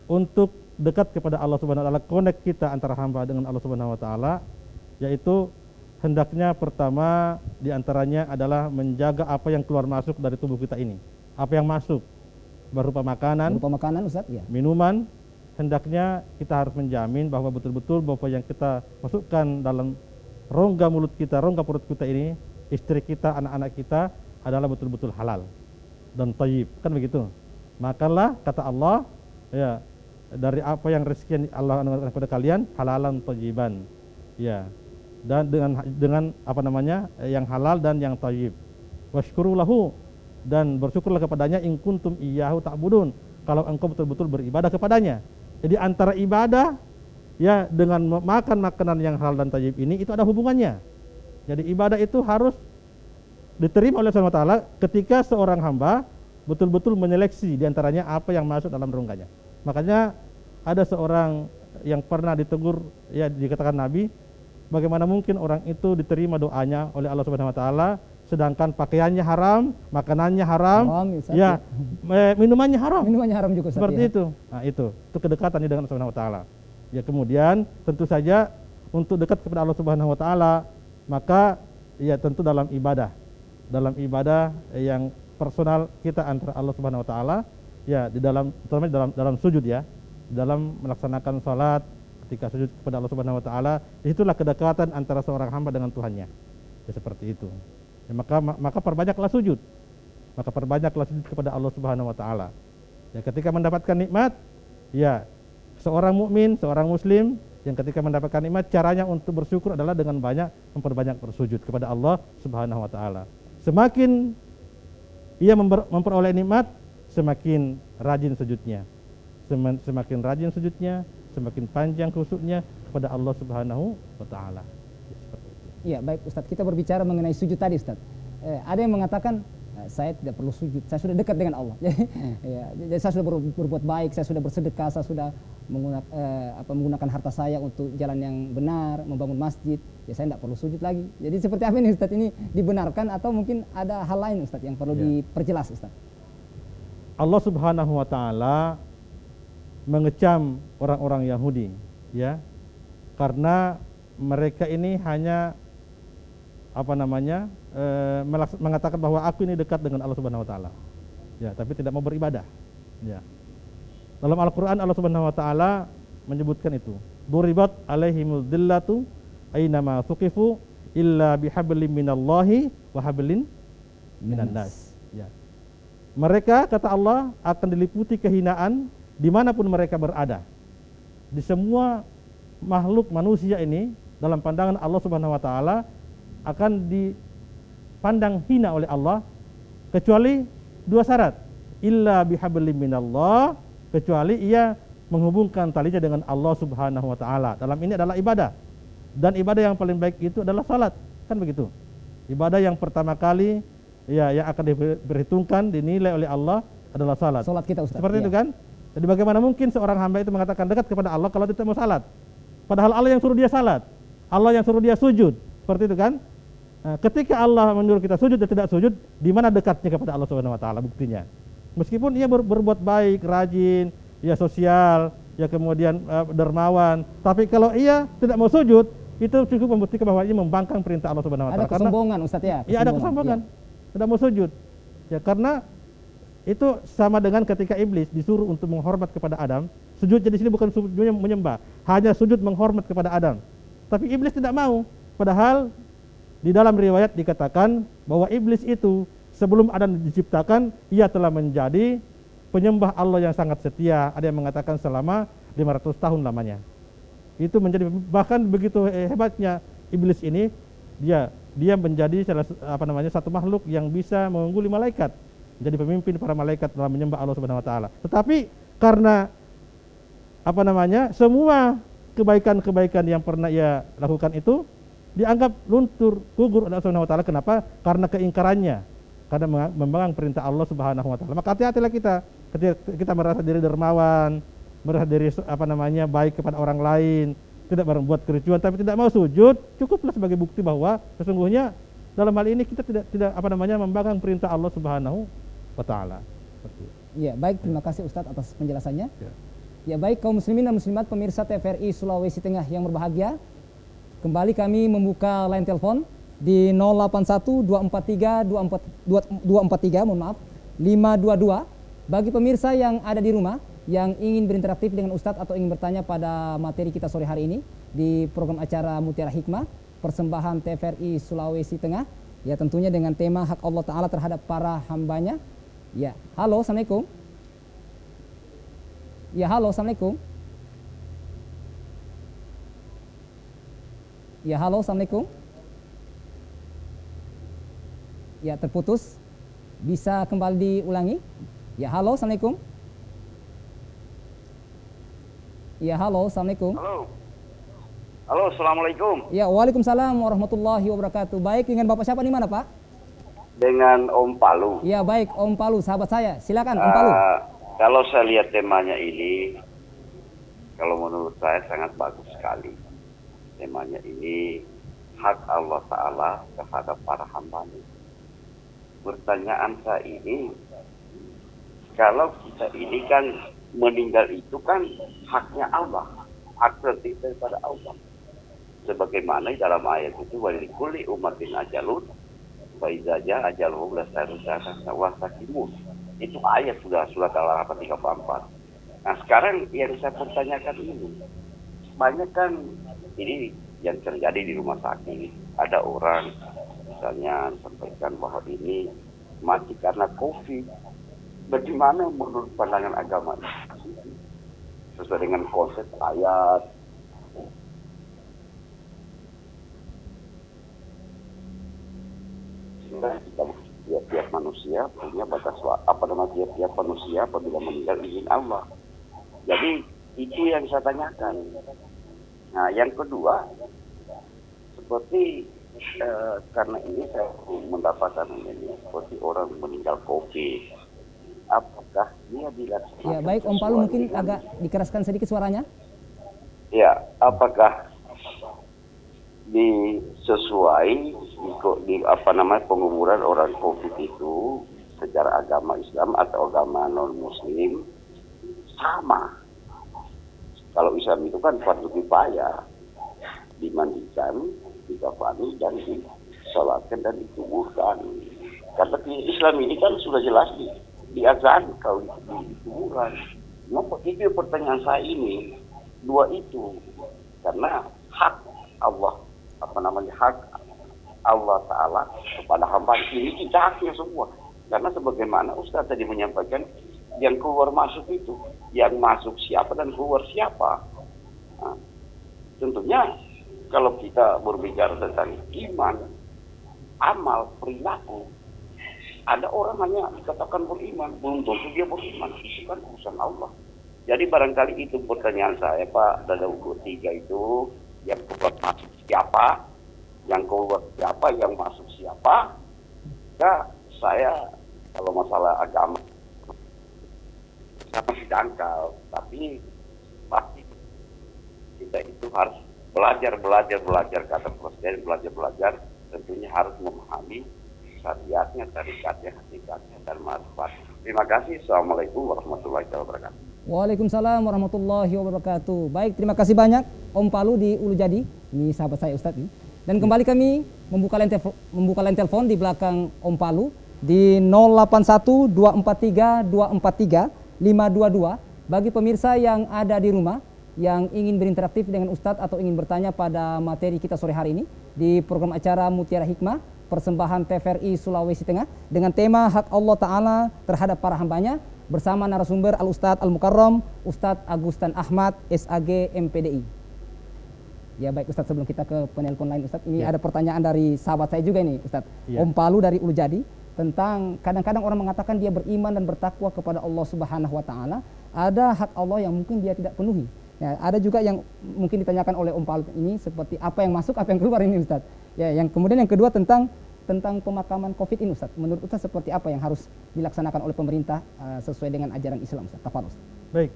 Untuk dekat kepada Allah Subhanahu wa taala, connect kita antara hamba dengan Allah Subhanahu wa taala, yaitu hendaknya pertama diantaranya adalah menjaga apa yang keluar masuk dari tubuh kita ini. Apa yang masuk berupa makanan, Ustaz, ya. Minuman, hendaknya kita harus menjamin bahwa betul-betul bahwa yang kita masukkan dalam rongga mulut kita, rongga perut kita ini, istri kita, anak-anak kita adalah betul-betul halal dan thayyib, kan begitu. Makanlah kata Allah, ya, dari apa yang rezeki yang Allah anugerahkan kepada kalian halalan thayyiban. Ya. Dan dengan apa namanya? Yang halal dan yang thayyib. Washkuru lahu, dan bersyukurlah kepadanya in kuntum iyyahu ta'budun. Kalau engkau betul-betul beribadah kepadanya. Jadi antara ibadah ya dengan makan makanan yang halal dan thayyib ini itu ada hubungannya. Jadi ibadah itu harus diterima oleh Allah Subhanahu wa taala ketika seorang hamba betul-betul menyeleksi di antaranya apa yang masuk dalam rongganya. Makanya ada seorang yang pernah ditegur, ya dikatakan Nabi, bagaimana mungkin orang itu diterima doanya oleh Allah Subhanahu wa taala sedangkan pakaiannya haram, makanannya haram, ya, minumannya haram. Minumannya haram juga Ustaz, seperti itu. Nah, itu kedekatannya dengan Allah Subhanahu wa taala. Ya, kemudian tentu saja untuk dekat kepada Allah Subhanahu wa taala, maka ya tentu dalam ibadah yang personal kita antara Allah Subhanahu wa taala, ya di dalam terutama dalam sujud, ya, dalam melaksanakan salat ketika sujud kepada Allah Subhanahu wa taala, itulah kedekatan antara seorang hamba dengan Tuhannya. Ya, seperti itu. Ya, maka perbanyaklah sujud. Maka perbanyaklah sujud kepada Allah Subhanahu wa taala. Ya, ketika mendapatkan nikmat, ya seorang mukmin, seorang muslim yang ketika mendapatkan nikmat caranya untuk bersyukur adalah dengan banyak memperbanyak bersujud kepada Allah Subhanahu wa taala. Semakin ia memperoleh nikmat, semakin rajin sujudnya. Semakin rajin sujudnya, semakin panjang khusyuknya kepada Allah Subhanahu wa taala. Ya, seperti itu. Iya, baik Ustaz, kita berbicara mengenai sujud tadi Ustaz. Ada yang mengatakan saya tidak perlu sujud, saya sudah dekat dengan Allah. Jadi saya sudah berbuat baik, saya sudah bersedekah, saya sudah menggunakan harta saya untuk jalan yang benar, membangun masjid. Ya, saya tidak perlu sujud lagi. Jadi seperti apa ini Ustaz, ini dibenarkan atau mungkin ada hal lain Ustaz yang perlu diperjelas Ustaz? Allah Subhanahu wa taala mengecam orang-orang Yahudi, ya, karena mereka ini hanya mengatakan bahwa aku ini dekat dengan Allah Subhanahu wa taala. Ya, tapi tidak mau beribadah. Ya. Dalam Al-Qur'an Allah Subhanahu wa taala menyebutkan itu. Duribat alaihimul dhillatu ainama tuqifu illa bihablim minallahi wa hablin minan nas. Ya. Mereka, kata Allah, akan diliputi kehinaan dimanapun mereka berada. Di semua makhluk manusia ini dalam pandangan Allah Subhanahu wa taala akan dipandang hina oleh Allah, kecuali dua syarat. Illa bihablim minallah, kecuali ia menghubungkan talinya dengan Allah Subhanahu wa taala. Dalam ini adalah ibadah. Dan ibadah yang paling baik itu adalah salat, kan begitu. Ibadah yang pertama kali ya yang akan diperhitungkan, dinilai oleh Allah adalah salat. Salat kita, Ustaz. Seperti itu kan? Jadi bagaimana mungkin seorang hamba itu mengatakan dekat kepada Allah kalau tidak mau salat? Padahal Allah yang suruh dia salat, Allah yang suruh dia sujud. Seperti itu kan? Nah, ketika Allah menyuruh kita sujud dan tidak sujud, di mana dekatnya kepada Allah Subhanahu wa taala buktinya? Meskipun ia berbuat baik, rajin, ya sosial, ya kemudian dermawan, tapi kalau ia tidak mau sujud, itu cukup membuktikan bahwa ia membangkang perintah Allah Subhanahu wa taala. Ada kesombongan, Ustaz, ya? Iya, ada kesombongan. Tidak mau sujud. Ya, karena itu sama dengan ketika iblis disuruh untuk menghormat kepada Adam. Sujudnya di sini bukan sujudnya menyembah, hanya sujud menghormat kepada Adam. Tapi iblis tidak mau. Padahal di dalam riwayat dikatakan bahwa iblis itu sebelum Adam diciptakan, ia telah menjadi penyembah Allah yang sangat setia. Ada yang mengatakan selama 500 tahun lamanya. Itu menjadi, bahkan begitu hebatnya iblis ini, dia menjadi satu makhluk yang bisa mengungguli malaikat, jadi pemimpin para malaikat dalam menyembah Allah Subhanahu wa taala. Tetapi karena semua kebaikan-kebaikan yang pernah ia lakukan itu dianggap luntur, gugur oleh Allah Subhanahu wa taala. Kenapa? Karena keingkarannya, karena membangkang perintah Allah Subhanahu wa taala. Maka hati-hatilah kita ketika kita merasa diri dermawan, merasa diri baik kepada orang lain, tidak berbuat kericuan tapi tidak mau sujud, cukuplah sebagai bukti bahwa sesungguhnya dalam hal ini kita tidak membangkang perintah Allah Subhanahu wa taala. Ya, baik, terima kasih Ustadz atas penjelasannya. Ya, baik kaum muslimin dan muslimat pemirsa TVRI Sulawesi Tengah yang berbahagia. Kembali kami membuka line telepon di 081 243 522 bagi pemirsa yang ada di rumah yang ingin berinteraktif dengan Ustadz atau ingin bertanya pada materi kita sore hari ini di program acara Mutiara Hikmah persembahan TVRI Sulawesi Tengah, ya tentunya dengan tema hak Allah Ta'ala terhadap para hambanya. Ya, halo, assalamualaikum. Ya, halo, assalamualaikum. Ya, halo, assalamualaikum. Ya, terputus. Bisa kembali diulangi? Ya, halo, assalamualaikum. Ya, halo, assalamualaikum. Halo, assalamualaikum. Ya, waalaikumsalam warahmatullahi wabarakatuh. Baik, dengan Bapak siapa di mana, Pak? Dengan Om Palu. Ya, baik, Om Palu, sahabat saya. Silakan, Om Palu. Kalau saya lihat temanya ini, kalau menurut saya sangat bagus sekali. Temanya ini hak Allah Ta'ala terhadap para hambanya. Pertanyaan saya ini, kalau kita ini kan meninggal itu kan haknya Allah, hak tertib daripada Allah. Sebagaimana dalam ayat itu walikulli ummatin ajalun wa idza jaa ajaluhum lastakimun. Itu ayat surat Al-Araf 34. Nah, sekarang yang saya pertanyakan ini, banyak kan ini yang terjadi di rumah sakit. Ada orang misalnya sampaikan bahwa ini mati karena COVID. Bagaimana menurut pandangan agama ini? Sesuai dengan konsep ayat. Tiap-tiap manusia punya batas tiap-tiap manusia apabila meninggal izin Allah. Jadi itu yang saya tanyakan. Nah, yang kedua, seperti karena ini saya mendapatkan ini seperti orang meninggal COVID. Apakah dia dilaksanakan? Ya, baik Om Palu, mungkin agak dikeraskan sedikit suaranya. Ya, apakah disesuai di penguburan orang COVID itu secara agama Islam atau agama non Muslim sama Kalau Islam itu kan fardu kifayah, dimandikan, dikafani, dan disolatkan dan dikuburkan. Karena Islam ini kan sudah jelas diazan kalau di kuburan. Itu pertanyaan saya ini, dua itu, karena hak Allah, hak Allah Ta'ala kepada hamba ini kita haknya semua. Karena sebagaimana Ustaz tadi menyampaikan, yang keluar masuk itu, yang masuk siapa dan keluar siapa. Nah, tentunya kalau kita berbicara tentang iman, amal, perilaku, ada orang hanya dikatakan beriman, belum tentu dia beriman. Itu kan urusan Allah. Jadi barangkali itu pertanyaan saya, Pak, dalam buku 3 itu, yang keluar masuk siapa, yang keluar siapa, yang masuk siapa. Ya, saya kalau masalah agama sama dangkal, tapi pasti kita itu harus belajar kata Presiden, belajar, tentunya harus memahami syariatnya, tarikatnya, hakikatnya, dan manfaat. Terima kasih. Assalamualaikum warahmatullahi wabarakatuh. Waalaikumsalam warahmatullahi wabarakatuh. Baik, terima kasih banyak Om Palu di Ulu Jadi. Ini sahabat saya Ustadz ini. Dan kembali kami membuka line telepon di belakang Om Palu di 081 243 243 522. Bagi pemirsa yang ada di rumah yang ingin berinteraktif dengan Ustadz atau ingin bertanya pada materi kita sore hari ini di program acara Mutiara Hikmah persembahan TVRI Sulawesi Tengah dengan tema Hak Allah Ta'ala terhadap para hambanya bersama narasumber Al-Ustadz Al-Mukarram Ustadz Agustan Ahmad SAG MPDI. Ya baik Ustadz, sebelum kita ke penelpon lain Ustadz, ini ada pertanyaan dari sahabat saya juga ini Ustadz, Om Palu dari Ulu Jadi, tentang kadang-kadang orang mengatakan dia beriman dan bertakwa kepada Allah Subhanahu wa Ta'ala, ada hak Allah yang mungkin dia tidak penuhi. Ya, ada juga yang mungkin ditanyakan oleh Om Palu ini seperti apa yang masuk, apa yang keluar ini Ustadz. Ya, yang kemudian yang kedua tentang pemakaman COVID ini Ustadz. Menurut Ustadz seperti apa yang harus dilaksanakan oleh pemerintah sesuai dengan ajaran Islam Ustadz? Tafadhol. Baik.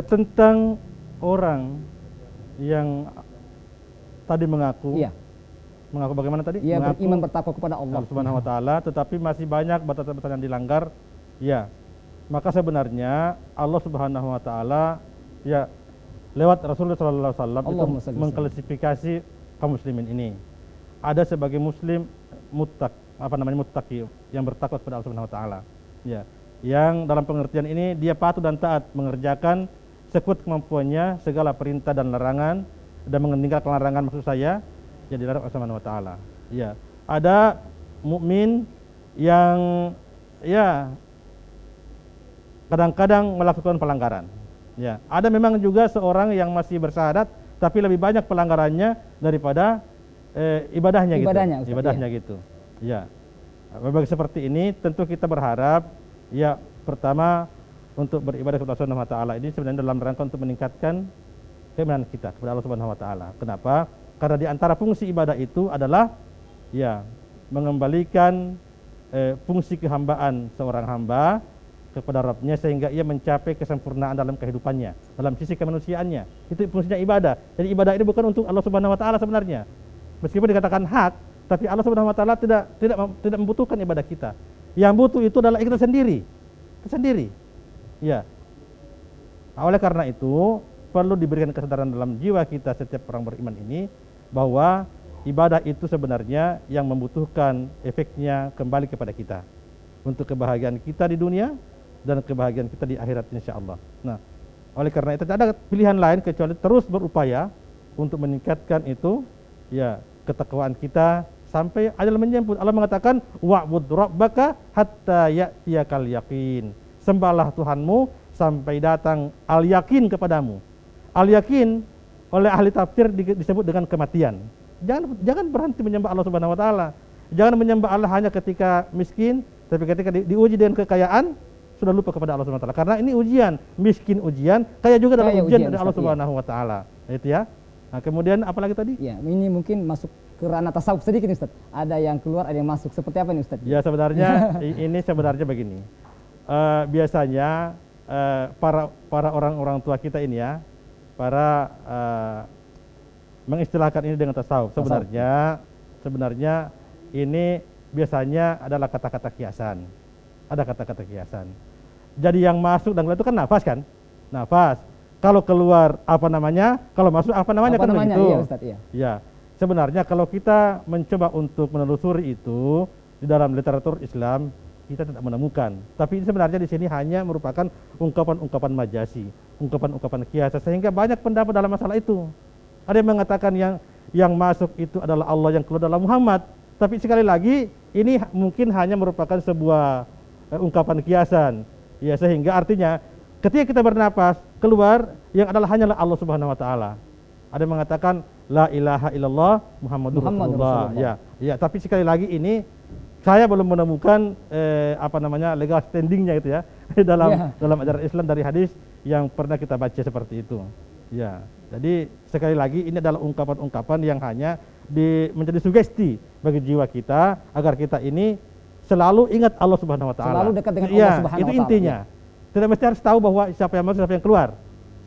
Tentang orang yang tadi mengaku bagaimana tadi? Ya, mengaku beriman bertakwa kepada Allah Subhanahu wa Ta'ala, tetapi masih banyak batasan-batasan yang dilanggar. Ya, maka sebenarnya Allah Subhanahu wa Ta'ala ya lewat Rasulullah SAW itu mengklasifikasi kaum muslimin ini. Ada sebagai muslim muttaqi yang bertakwa kepada Allah Subhanahu wa Ta'ala. Ya, yang dalam pengertian ini dia patuh dan taat mengerjakan sekuat kemampuannya segala perintah dan larangan, dan meninggalkan larangan maksud saya yang dilarang Allah Subhanahu wa Ta'ala. Ya, ada mukmin yang ya kadang-kadang melakukan pelanggaran. Ya, ada memang juga seorang yang masih bersyahadat tapi lebih banyak pelanggarannya daripada ibadahnya gitu. Ya. Bagi seperti ini tentu kita berharap ya pertama untuk beribadah kepada Allah Subhanahu wa Ta'ala ini sebenarnya dalam rangka untuk meningkatkan keimanan kita kepada Allah Subhanahu wa Ta'ala. Kenapa? Karena di antara fungsi ibadah itu adalah ya mengembalikan fungsi kehambaan seorang hamba kepada Rabbnya sehingga ia mencapai kesempurnaan dalam kehidupannya, dalam sisi kemanusiaannya. Itu fungsinya ibadah. Jadi ibadah ini bukan untuk Allah Subhanahu wa Ta'ala sebenarnya. Meskipun dikatakan hak, tapi Allah Subhanahu wa Ta'ala tidak membutuhkan ibadah kita. Yang butuh itu adalah kita sendiri. Ya. Oleh karena itu perlu diberikan kesadaran dalam jiwa kita setiap orang beriman ini bahwa ibadah itu sebenarnya yang membutuhkan efeknya kembali kepada kita untuk kebahagiaan kita di dunia dan kebahagiaan kita di akhirat insyaallah. Nah, oleh karena itu tidak ada pilihan lain kecuali terus berupaya untuk meningkatkan itu ya ketakwaan kita sampai ajal menjemput. Allah mengatakan wa'bud rabbaka hatta ya'tiyakal yaqin. Sembahlah Tuhanmu sampai datang al-yakin kepadamu. Al-yakin oleh ahli tafsir disebut dengan kematian. Jangan berhenti menyembah Allah Subhanahu wa Ta'ala. Jangan menyembah Allah hanya ketika miskin, tapi ketika diuji dengan kekayaan sudah lupa kepada Allah Subhanahu wa Ta'ala. Karena ini ujian, miskin ujian, kaya juga dalam ujian dari Allah Subhanahu wa Ta'ala. Itu ya. Nah, kemudian apa lagi tadi? Ya, ini mungkin masuk ke ranah tasawuf sedikit nih Ustaz. Ada yang keluar, ada yang masuk. Seperti apa nih Ustaz? Ya, sebenarnya ini sebenarnya begini. Biasanya para orang tua kita ini ya, mengistilahkan ini dengan tasawuf. Sebenarnya ini biasanya adalah kata-kata kiasan. Ada kata-kata kiasan. Jadi yang masuk dan keluar itu kan nafas kan? Nafas. kalau keluar apa namanya, kalau masuk apa namanya, Apa kan namanya? begitu. Iya, Ustaz, iya. Ya, sebenarnya kalau kita mencoba untuk menelusuri itu di dalam literatur Islam, kita tidak menemukan. Tapi sebenarnya di sini hanya merupakan ungkapan-ungkapan majazi, ungkapan-ungkapan kiasan, sehingga banyak pendapat dalam masalah itu. Ada yang mengatakan yang masuk itu adalah Allah, yang keluar adalah Muhammad. Tapi sekali lagi ini mungkin hanya merupakan sebuah ungkapan kiasan. Ya, sehingga artinya ketika kita bernapas keluar yang adalah hanyalah Allah Subhanahu wa taala. Ada yang mengatakan la ilaha illallah Muhammadur Rasulullah. Ya, tapi sekali lagi ini saya belum menemukan legal standingnya itu ya dalam ajaran Islam dari hadis yang pernah kita baca seperti itu. Ya, jadi sekali lagi ini adalah ungkapan-ungkapan yang hanya menjadi sugesti bagi jiwa kita agar kita ini selalu ingat Allah Subhanahu wa taala. Selalu dekat dengan Allah Subhanahu wa taala. Itu intinya. Tidak mesti harus tahu bahwa siapa yang masuk, siapa yang keluar.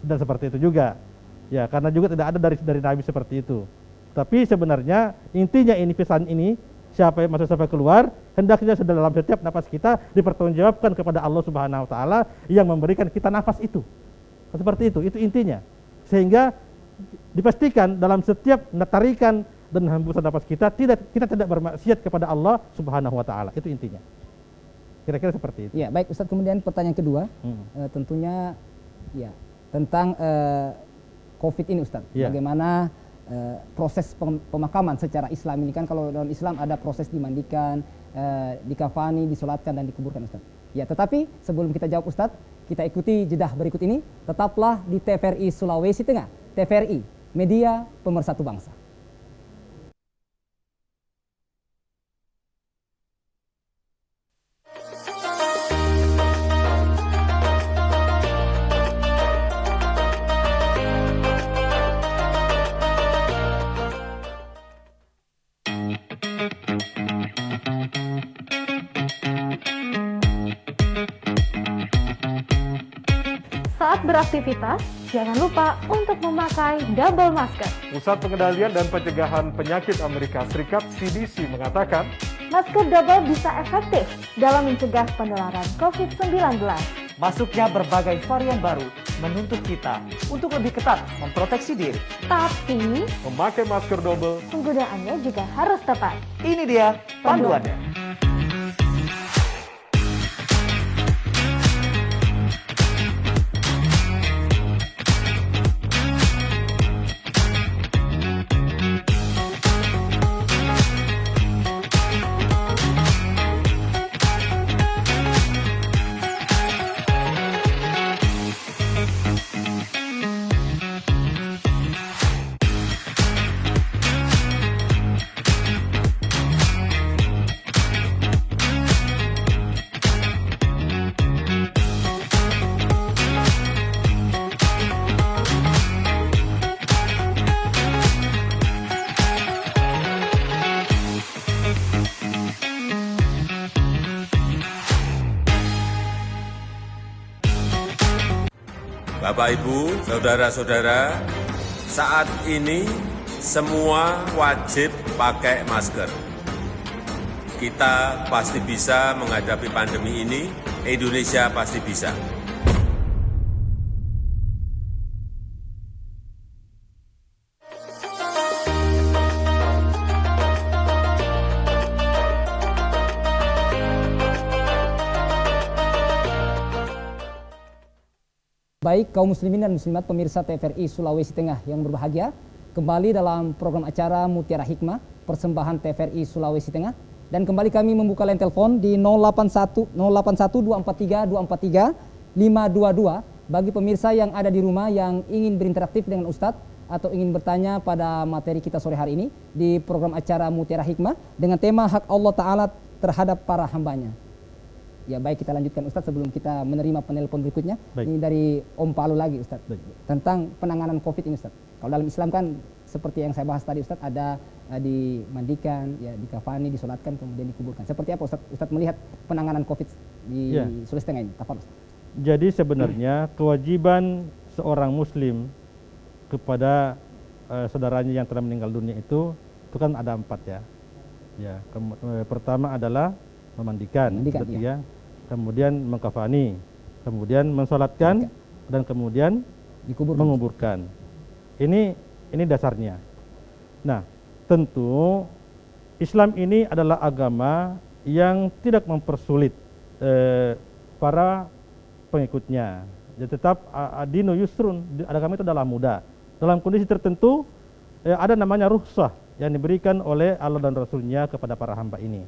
Dan seperti itu juga. Ya, karena juga tidak ada dari Nabi seperti itu. Tapi sebenarnya intinya ini, pesan ini, siapa yang masuk, siapa yang keluar, hendaknya dalam setiap nafas kita dipertanggungjawabkan kepada Allah Subhanahu wa taala yang memberikan kita nafas itu. Seperti itu intinya. Sehingga dipastikan dalam setiap tarikan dan hembusan nafas kita tidak bermaksiat kepada Allah Subhanahu wa taala. Itu intinya. Kira-kira seperti itu. Ya, baik Ustaz, kemudian pertanyaan kedua, tentunya ya tentang Covid ini Ustaz. Ya. Bagaimana proses pemakaman secara Islam ini, kan kalau dalam Islam ada proses dimandikan, dikafani, disolatkan dan dikuburkan Ustaz. Ya, tetapi sebelum kita jawab Ustaz, kita ikuti jedah berikut ini. Tetaplah di TVRI Sulawesi Tengah. TVRI, media pemersatu bangsa. Saat beraktivitas, jangan lupa untuk memakai double masker. Pusat Pengendalian dan Pencegahan Penyakit Amerika Serikat CDC mengatakan, Masker double bisa efektif dalam mencegah penularan COVID-19. Masuknya berbagai varian baru menuntut kita untuk lebih ketat memproteksi diri. Tapi, memakai masker double penggunaannya juga harus tepat. Ini dia panduannya. Bapak, Ibu, saudara-saudara, saat ini semua wajib pakai masker. Kita pasti bisa menghadapi pandemi ini, Indonesia pasti bisa. Baik kaum muslimin dan muslimat pemirsa TVRI Sulawesi Tengah yang berbahagia, kembali dalam program acara Mutiara Hikmah persembahan TVRI Sulawesi Tengah, dan kembali kami membuka line telepon di 081 243 522 bagi pemirsa yang ada di rumah yang ingin berinteraktif dengan Ustadz atau ingin bertanya pada materi kita sore hari ini di program acara Mutiara Hikmah dengan tema hak Allah Ta'ala terhadap para hambanya. Ya, baik, kita lanjutkan Ustadz sebelum kita menerima penelpon berikutnya. Baik. Ini dari Om Palu lagi Ustadz. Baik. Tentang penanganan COVID ini Ustadz. Kalau dalam Islam kan seperti yang saya bahas tadi Ustadz, ada dimandikan, ya dikafani, disolatkan, kemudian dikuburkan. Seperti apa Ustadz? Ustadz melihat penanganan COVID di Sulawesi Tengah ini? Tafadhol Ustadz. Jadi sebenarnya kewajiban seorang muslim kepada saudaranya yang telah meninggal dunia itu kan ada 4 ya. Ya, pertama adalah memandikan, kemudian mengkafani, kemudian mensolatkan, dan kemudian menguburkan. Ini dasarnya. Nah, tentu Islam ini adalah agama yang tidak mempersulit para pengikutnya. Dia tetap adinu yusrun, agama itu adalah mudah. Dalam kondisi tertentu ada namanya rukhsah yang diberikan oleh Allah dan Rasul-Nya kepada para hamba ini.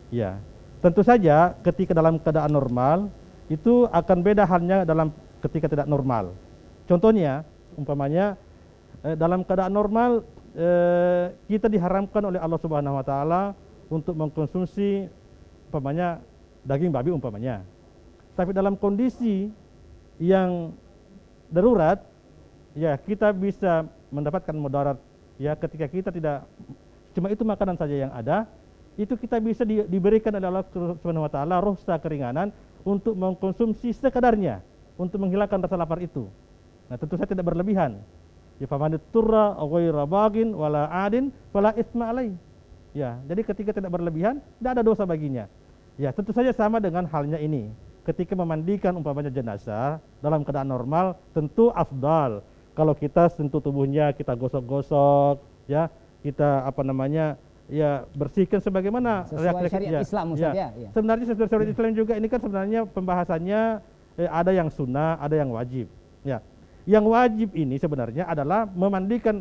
Ya, tentu saja ketika dalam keadaan normal itu akan beda halnya dalam ketika tidak normal. Contohnya, umpamanya dalam keadaan normal kita diharamkan oleh Allah Subhanahu wa taala untuk mengkonsumsi umpamanya daging babi umpamanya. Tapi dalam kondisi yang darurat ya kita bisa mendapatkan mudarat ya ketika kita tidak cuma itu makanan saja yang ada, itu kita bisa diberikan oleh Allah Subhanahu wa taala rukhsah keringanan untuk mengkonsumsi sekadarnya untuk menghilangkan rasa lapar itu. Nah, tentu saja tidak berlebihan. Ya faman turra ghaira bagin wala adin fala itsma alai. Ya, jadi ketika tidak berlebihan, tidak ada dosa baginya. Ya, tentu saja sama dengan halnya ini. Ketika memandikan umpamanya jenazah dalam keadaan normal, tentu afdal kalau kita sentuh tubuhnya, kita gosok-gosok, ya, kita ya bersihkan sebagaimana sesuai syariat Islam Ustaz ya. Sebenarnya sesuai syariat Islam juga ini kan sebenarnya pembahasannya ada yang sunnah, ada yang wajib. Ya. Yang wajib ini sebenarnya adalah memandikan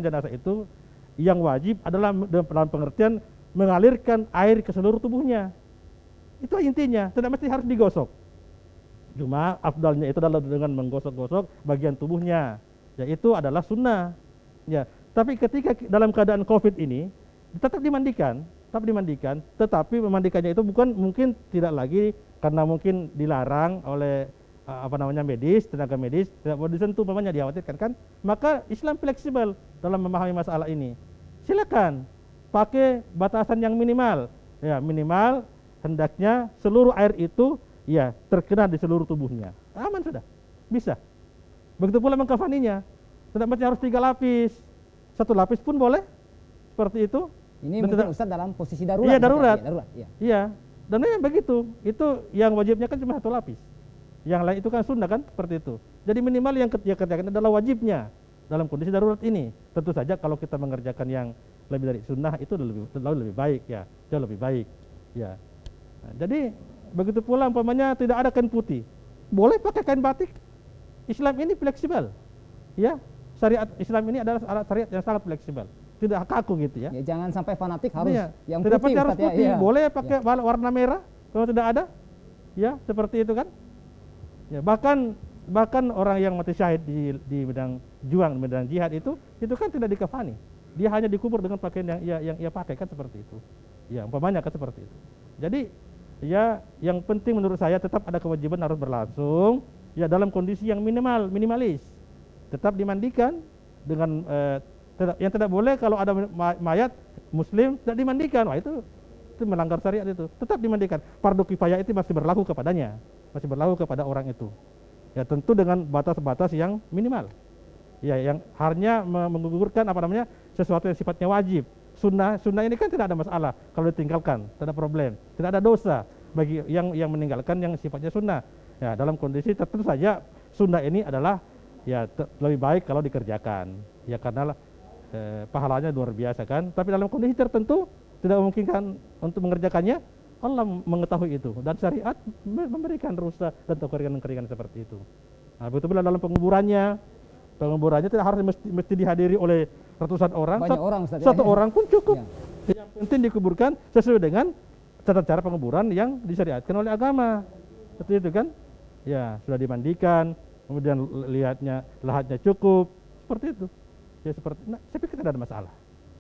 jenazah itu, yang wajib adalah dalam pengertian mengalirkan air ke seluruh tubuhnya. Itu intinya, tidak mesti harus digosok. Cuma afdalnya itu adalah dengan menggosok-gosok bagian tubuhnya. Ya itu adalah sunnah. Ya, tapi ketika dalam keadaan Covid ini tetap dimandikan, tetapi memandikannya itu bukan mungkin tidak lagi karena mungkin dilarang oleh tenaga medis tidak boleh disentuh umpamanya, dikhawatirkan kan, maka Islam fleksibel dalam memahami masalah ini. Silakan pakai batasan yang minimal. Ya, minimal hendaknya seluruh air itu ya terkena di seluruh tubuhnya. Aman sudah. Bisa. Begitu pula mengkafaninya. Tidak mesti harus 3 lapis. 1 lapis pun boleh. Seperti itu. Ini mungkin Ustaz dalam posisi darurat. Iya, darurat. Iya. Dan memang begitu. Itu yang wajibnya kan cuma 1 lapis. Yang lain itu kan sunnah kan, seperti itu. Jadi minimal yang kerjakan adalah wajibnya dalam kondisi darurat ini. Tentu saja kalau kita mengerjakan yang lebih dari sunnah itu lebih baik ya, jauh lebih baik. Ya. Nah, jadi begitu pula umpamanya tidak ada kain putih, boleh pakai kain batik. Islam ini fleksibel. Ya, syariat Islam ini adalah syariat yang sangat fleksibel. Tidak kaku gitu ya. Ya jangan sampai fanatik harus yang tidak putih, harus putih. Ya. Boleh pakai warna merah kalau tidak ada. Ya, seperti itu kan. Ya, bahkan orang yang mati syahid di medan juang, medan jihad itu kan tidak dikafani. Dia hanya dikubur dengan pakaian yang ia pakai kan seperti itu. Ya, umpamanya kan seperti itu. Jadi ya yang penting menurut saya tetap ada kewajiban harus berlangsung ya dalam kondisi yang minimalis. Tetap dimandikan dengan yang tidak boleh kalau ada mayat muslim tidak dimandikan. Wah, itu melanggar syariat itu. Tetap dimandikan. Fardu kifayah itu masih berlaku kepadanya. Masih berlaku kepada orang itu. Ya tentu dengan batas-batas yang minimal. Ya yang hanya menggugurkan sesuatu yang sifatnya wajib. Sunnah ini kan tidak ada masalah kalau ditinggalkan, tidak ada problem, tidak ada dosa bagi yang meninggalkan yang sifatnya sunnah. Ya dalam kondisi tertentu saja sunnah ini adalah ya lebih baik kalau dikerjakan. Ya karena pahalanya luar biasa kan. Tapi dalam kondisi tertentu tidak memungkinkan untuk mengerjakannya, Allah mengetahui itu dan syariat memberikan rukhsah dan keringanan seperti itu. Nah, begitu pula dalam penguburannya tidak harus mesti dihadiri oleh ratusan orang. Banyak orang, Ustaz, satu orang pun cukup. Ya. Yang penting dikuburkan sesuai dengan tata cara penguburan yang disyariatkan oleh agama. Seperti itu kan? Ya, sudah dimandikan, kemudian lahatnya cukup, seperti itu. Ya seperti, saya pikir tidak ada masalah.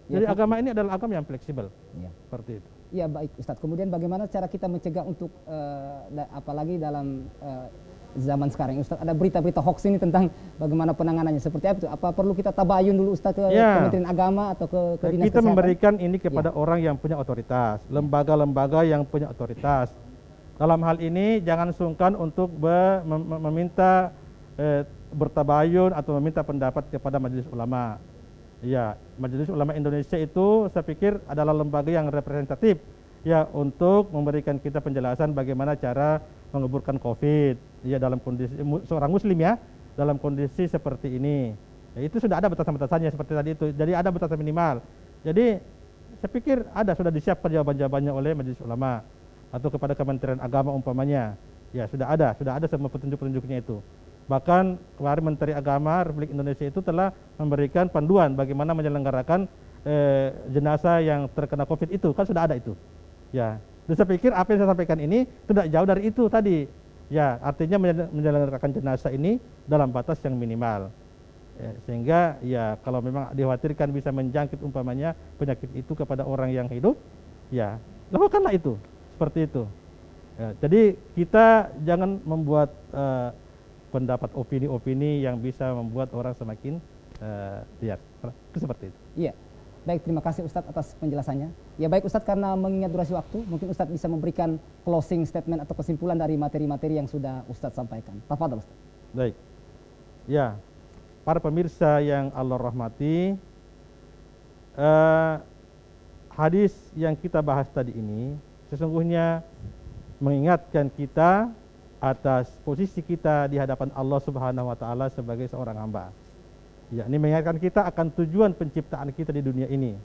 Jadi agama ini adalah agama yang fleksibel. Ya. Seperti itu. Ya baik Ustadz. Kemudian bagaimana cara kita mencegah untuk apalagi dalam zaman sekarang Ustadz ada berita-berita hoax ini tentang bagaimana penanganannya seperti apa itu? Apa perlu kita tabayun dulu Ustadz ke Kementerian Agama atau ke Dinas Kita Kesehatan? memberikan ini kepada orang yang punya otoritas, lembaga-lembaga yang punya otoritas. Dalam hal ini jangan sungkan untuk meminta bertabayun atau meminta pendapat kepada Majelis Ulama. Ya, Majelis Ulama Indonesia itu saya pikir adalah lembaga yang representatif ya untuk memberikan kita penjelasan bagaimana cara menguburkan COVID ya dalam kondisi seorang muslim ya dalam kondisi seperti ini. Ya, itu sudah ada batasan-batasannya seperti tadi itu. Jadi ada batasan minimal. Jadi saya pikir sudah disiapkan jawaban-jawabannya oleh Majelis Ulama atau kepada Kementerian Agama umpamanya. Ya sudah ada semua petunjuk-petunjuknya itu. Bahkan kemarin Menteri Agama Republik Indonesia itu telah memberikan panduan bagaimana menyelenggarakan jenazah yang terkena COVID itu, kan sudah ada itu. Ya, dan saya pikir apa yang saya sampaikan ini tidak jauh dari itu tadi. Ya, artinya menyelenggarakan jenazah ini dalam batas yang minimal. Ya, sehingga ya kalau memang dikhawatirkan bisa menjangkit umpamanya penyakit itu kepada orang yang hidup, ya lakukanlah itu seperti itu. Ya, jadi kita jangan membuat pendapat opini-opini yang bisa membuat orang semakin liar. Seperti itu. Iya. Baik, terima kasih Ustadz atas penjelasannya. Ya baik Ustadz, karena mengingat durasi waktu, mungkin Ustadz bisa memberikan closing statement atau kesimpulan dari materi-materi yang sudah Ustadz sampaikan. Tafadhol Ustadz. Baik. Ya, para pemirsa yang Allah rahmati, hadis yang kita bahas tadi ini sesungguhnya mengingatkan kita atas posisi kita di hadapan Allah Subhanahu wa taala sebagai seorang hamba. Ya, ini mengingatkan kita akan tujuan penciptaan kita di dunia ini.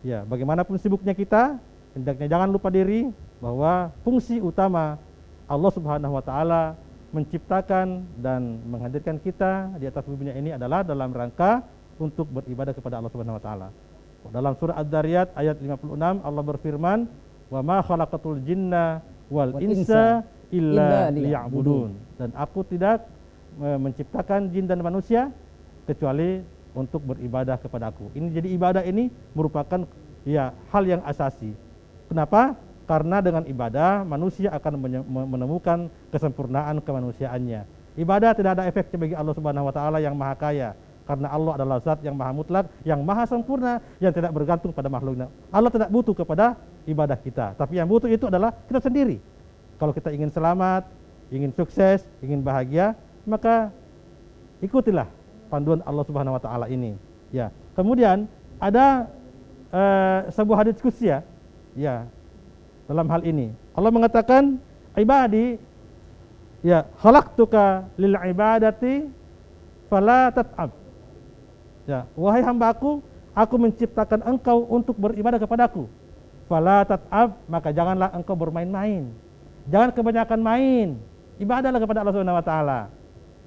Ya, bagaimanapun sibuknya kita, hendaknya jangan lupa diri bahwa fungsi utama Allah Subhanahu wa taala menciptakan dan menghadirkan kita di atas bumi ini adalah dalam rangka untuk beribadah kepada Allah Subhanahu wa taala. Dalam surah Ad-Dzariyat ayat 56 Allah berfirman, "Wa ma khalaqatul jinna wal insa illa liya'budun." Dan aku tidak menciptakan jin dan manusia kecuali untuk beribadah kepada aku. Ini jadi ibadah ini merupakan ya hal yang asasi. Kenapa? Karena dengan ibadah manusia akan menemukan kesempurnaan kemanusiaannya. Ibadah tidak ada efeknya bagi Allah Subhanahu wa taala yang maha kaya, karena Allah adalah zat yang maha mutlak, yang maha sempurna, yang tidak bergantung pada makhluknya. Allah tidak butuh kepada ibadah kita, tapi yang butuh itu adalah kita sendiri. Kalau kita ingin selamat, ingin sukses, ingin bahagia, maka ikutilah panduan Allah Subhanahu wa taala ini. Ya. Kemudian ada sebuah diskusi ya dalam hal ini. Allah mengatakan, "Ibadi, ya khalaqtuka lil ibadati fala tat'ab." Ya, wahai hambaku, aku menciptakan engkau untuk beribadah kepadaku. Fala tat'ab, maka janganlah engkau bermain-main. Jangan kebanyakan main. Ibadahlah kepada Allah Subhanahu wa taala.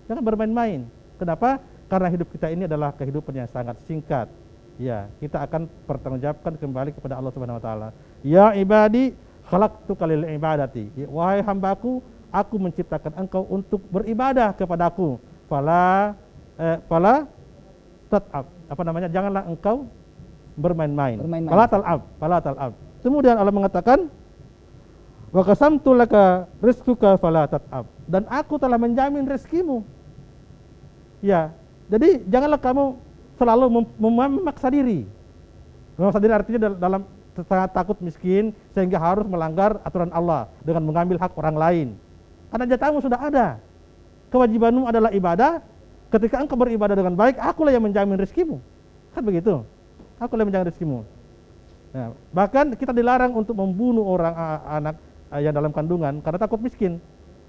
Jangan bermain-main. Kenapa? Karena hidup kita ini adalah kehidupan yang sangat singkat. Ya, kita akan pertanggungjawabkan kembali kepada Allah Subhanahu wa taala. Ya ibadi, khalaqtuka lil ibadati. Ya, wahai hambaku, aku menciptakan engkau untuk beribadah kepadaku. Fala tat'ab. Apa namanya? Janganlah engkau bermain-main. Fala tal'ab. Kemudian Allah mengatakan, wa qasamtu laka rizquka fala tat'ab. Dan aku telah menjamin rezekimu. Ya, jadi janganlah kamu selalu memaksa diri. Memaksa diri artinya dalam sangat takut miskin sehingga harus melanggar aturan Allah dengan mengambil hak orang lain. Karena jatahmu sudah ada. Kewajibanmu adalah ibadah. Ketika engkau beribadah dengan baik, akulah yang menjamin rezekimu. Kan begitu? Akulah yang menjamin rezekimu. Nah, bahkan kita dilarang untuk membunuh orang anak yang dalam kandungan karena takut miskin.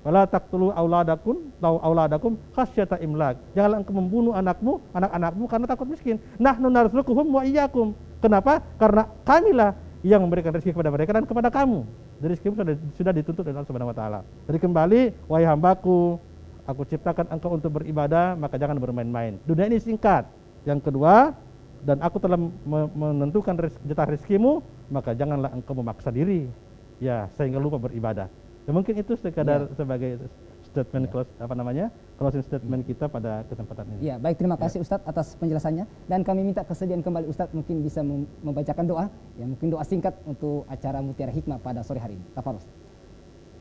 Wala taqtulu auladakum khasyata imlak. Janganlah engkau membunuh anak-anakmu karena takut miskin. Nahnu narzuquhum wa iyyakum. Kenapa? Karena kamilah yang memberikan rezeki kepada mereka dan kepada kamu. Jadi rezeki sudah dituntut oleh Allah Subhanahu wa taala. Jadi kembali, wahai hambaku, aku ciptakan engkau untuk beribadah, maka jangan bermain-main. Dunia ini singkat. Yang kedua, dan aku telah menentukan jatah rezekimu, maka janganlah engkau memaksa diri ya sehingga lupa beribadah. Ya, mungkin itu sekadar sebagai statement closing statement kita pada kesempatan ini. Ya, baik, terima kasih Ustadz atas penjelasannya, dan kami minta kesediaan kembali Ustadz mungkin bisa membacakan doa, ya mungkin doa singkat untuk acara Mutiara Hikmah pada sore hari ini. Tafadhol Ustadz.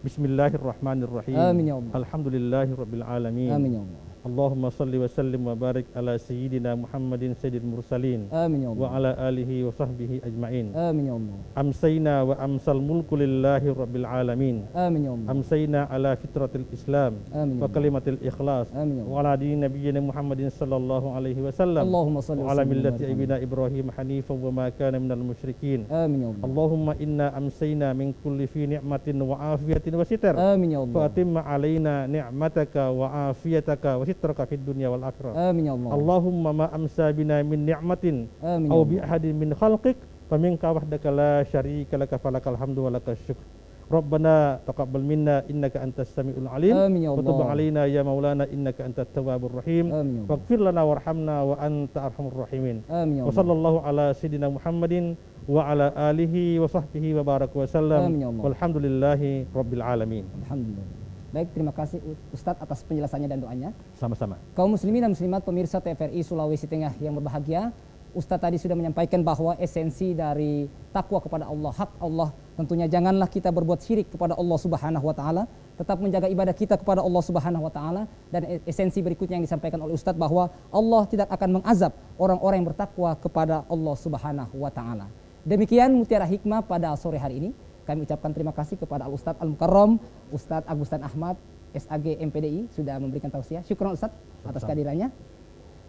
Bismillahirrahmanirrahim. Amin ya Allah. Alhamdulillahirabbil alamin. Amin ya Allah. Allahumma salli wa sallim wa barik ala sayyidina Muhammadin sayyidil mursalin. Amin ya Allah. Wa ala alihi wa sahbihi ajma'in. Amin ya Allah. Amsayna wa amsal mulku lillahi rabbil alamin. Amin ya Allah. Amsayna ala fitratil Islam Amin wa ya Allah. kalimatil ikhlas Amin ya Allah. wa ala dini nabiyyina Muhammadin sallallahu alaihi wasallam. Allahumma salli wa wa ala sallim millati wa barik. ibina Ibrahim hanifan wa ma kana minal musyrikin. Amin ya Allah. Allahumma inna amsayna min kulli fi ni'matin wa afiyatin wa sitar. Amin ya Allah. Fatimma alaina ni'mataka wa afiyataka wa sitraka fid dunya wal akhirah. Amin ya Allah. Allahumma ma amsa bina min ni'matin Amin aw ya bi Allah. ahadin min khalqik faminka wahdaka la syarika laka falakal hamdu wa lakal syukr. Rabbana taqabbal minna innaka antas samiul alim. Amin ya Wa tub Allah. alaina ya maulana innaka antat tawwabur rahim. Amin ya Allah. Waghfir lana warhamna wa anta arhamur rahimin. Amin ya Wa Allah. sallallahu ala sayyidina Muhammadin wa ala alihi wa sahbihi wa baraka wa sallam. Amin ya Allah. Walhamdulillahi rabbil alamin. Alhamdulillah. Baik, terima kasih Ustadz atas penjelasannya dan doanya. Sama-sama. Kaum muslimin dan muslimat pemirsa TVRI Sulawesi Tengah yang berbahagia, Ustadz tadi sudah menyampaikan bahwa esensi dari takwa kepada Allah, hak Allah, tentunya janganlah kita berbuat syirik kepada Allah Subhanahu wa taala, tetap menjaga ibadah kita kepada Allah Subhanahu wa taala, dan esensi berikutnya yang disampaikan oleh Ustadz bahwa Allah tidak akan mengazab orang-orang yang bertakwa kepada Allah Subhanahu wa taala. Demikian Mutiara Hikmah pada sore hari ini. Kami ucapkan terima kasih kepada Al-Ustadz Al-Mukarram, Ustadz Agustan Ahmad, SAG MPDI, sudah memberikan tausiah. Syukron Ustadz atas kehadirannya.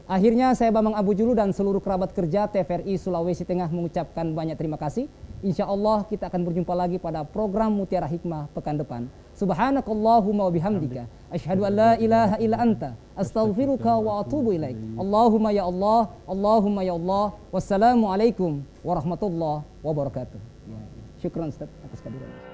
Akhirnya saya Bambang Abu Julu dan seluruh kerabat kerja TVRI Sulawesi Tengah mengucapkan banyak terima kasih. Insya Allah kita akan berjumpa lagi pada program Mutiara Hikmah pekan depan. Subhanakallahumma wa bihamdika asyhadu an la ilaha illa anta astaghfiruka wa atubu ilaik. Allahumma ya Allah, Allahumma ya Allah. Wassalamualaikum warahmatullahi wabarakatuh. Ya. Syukran Ustaz atas kehadirannya.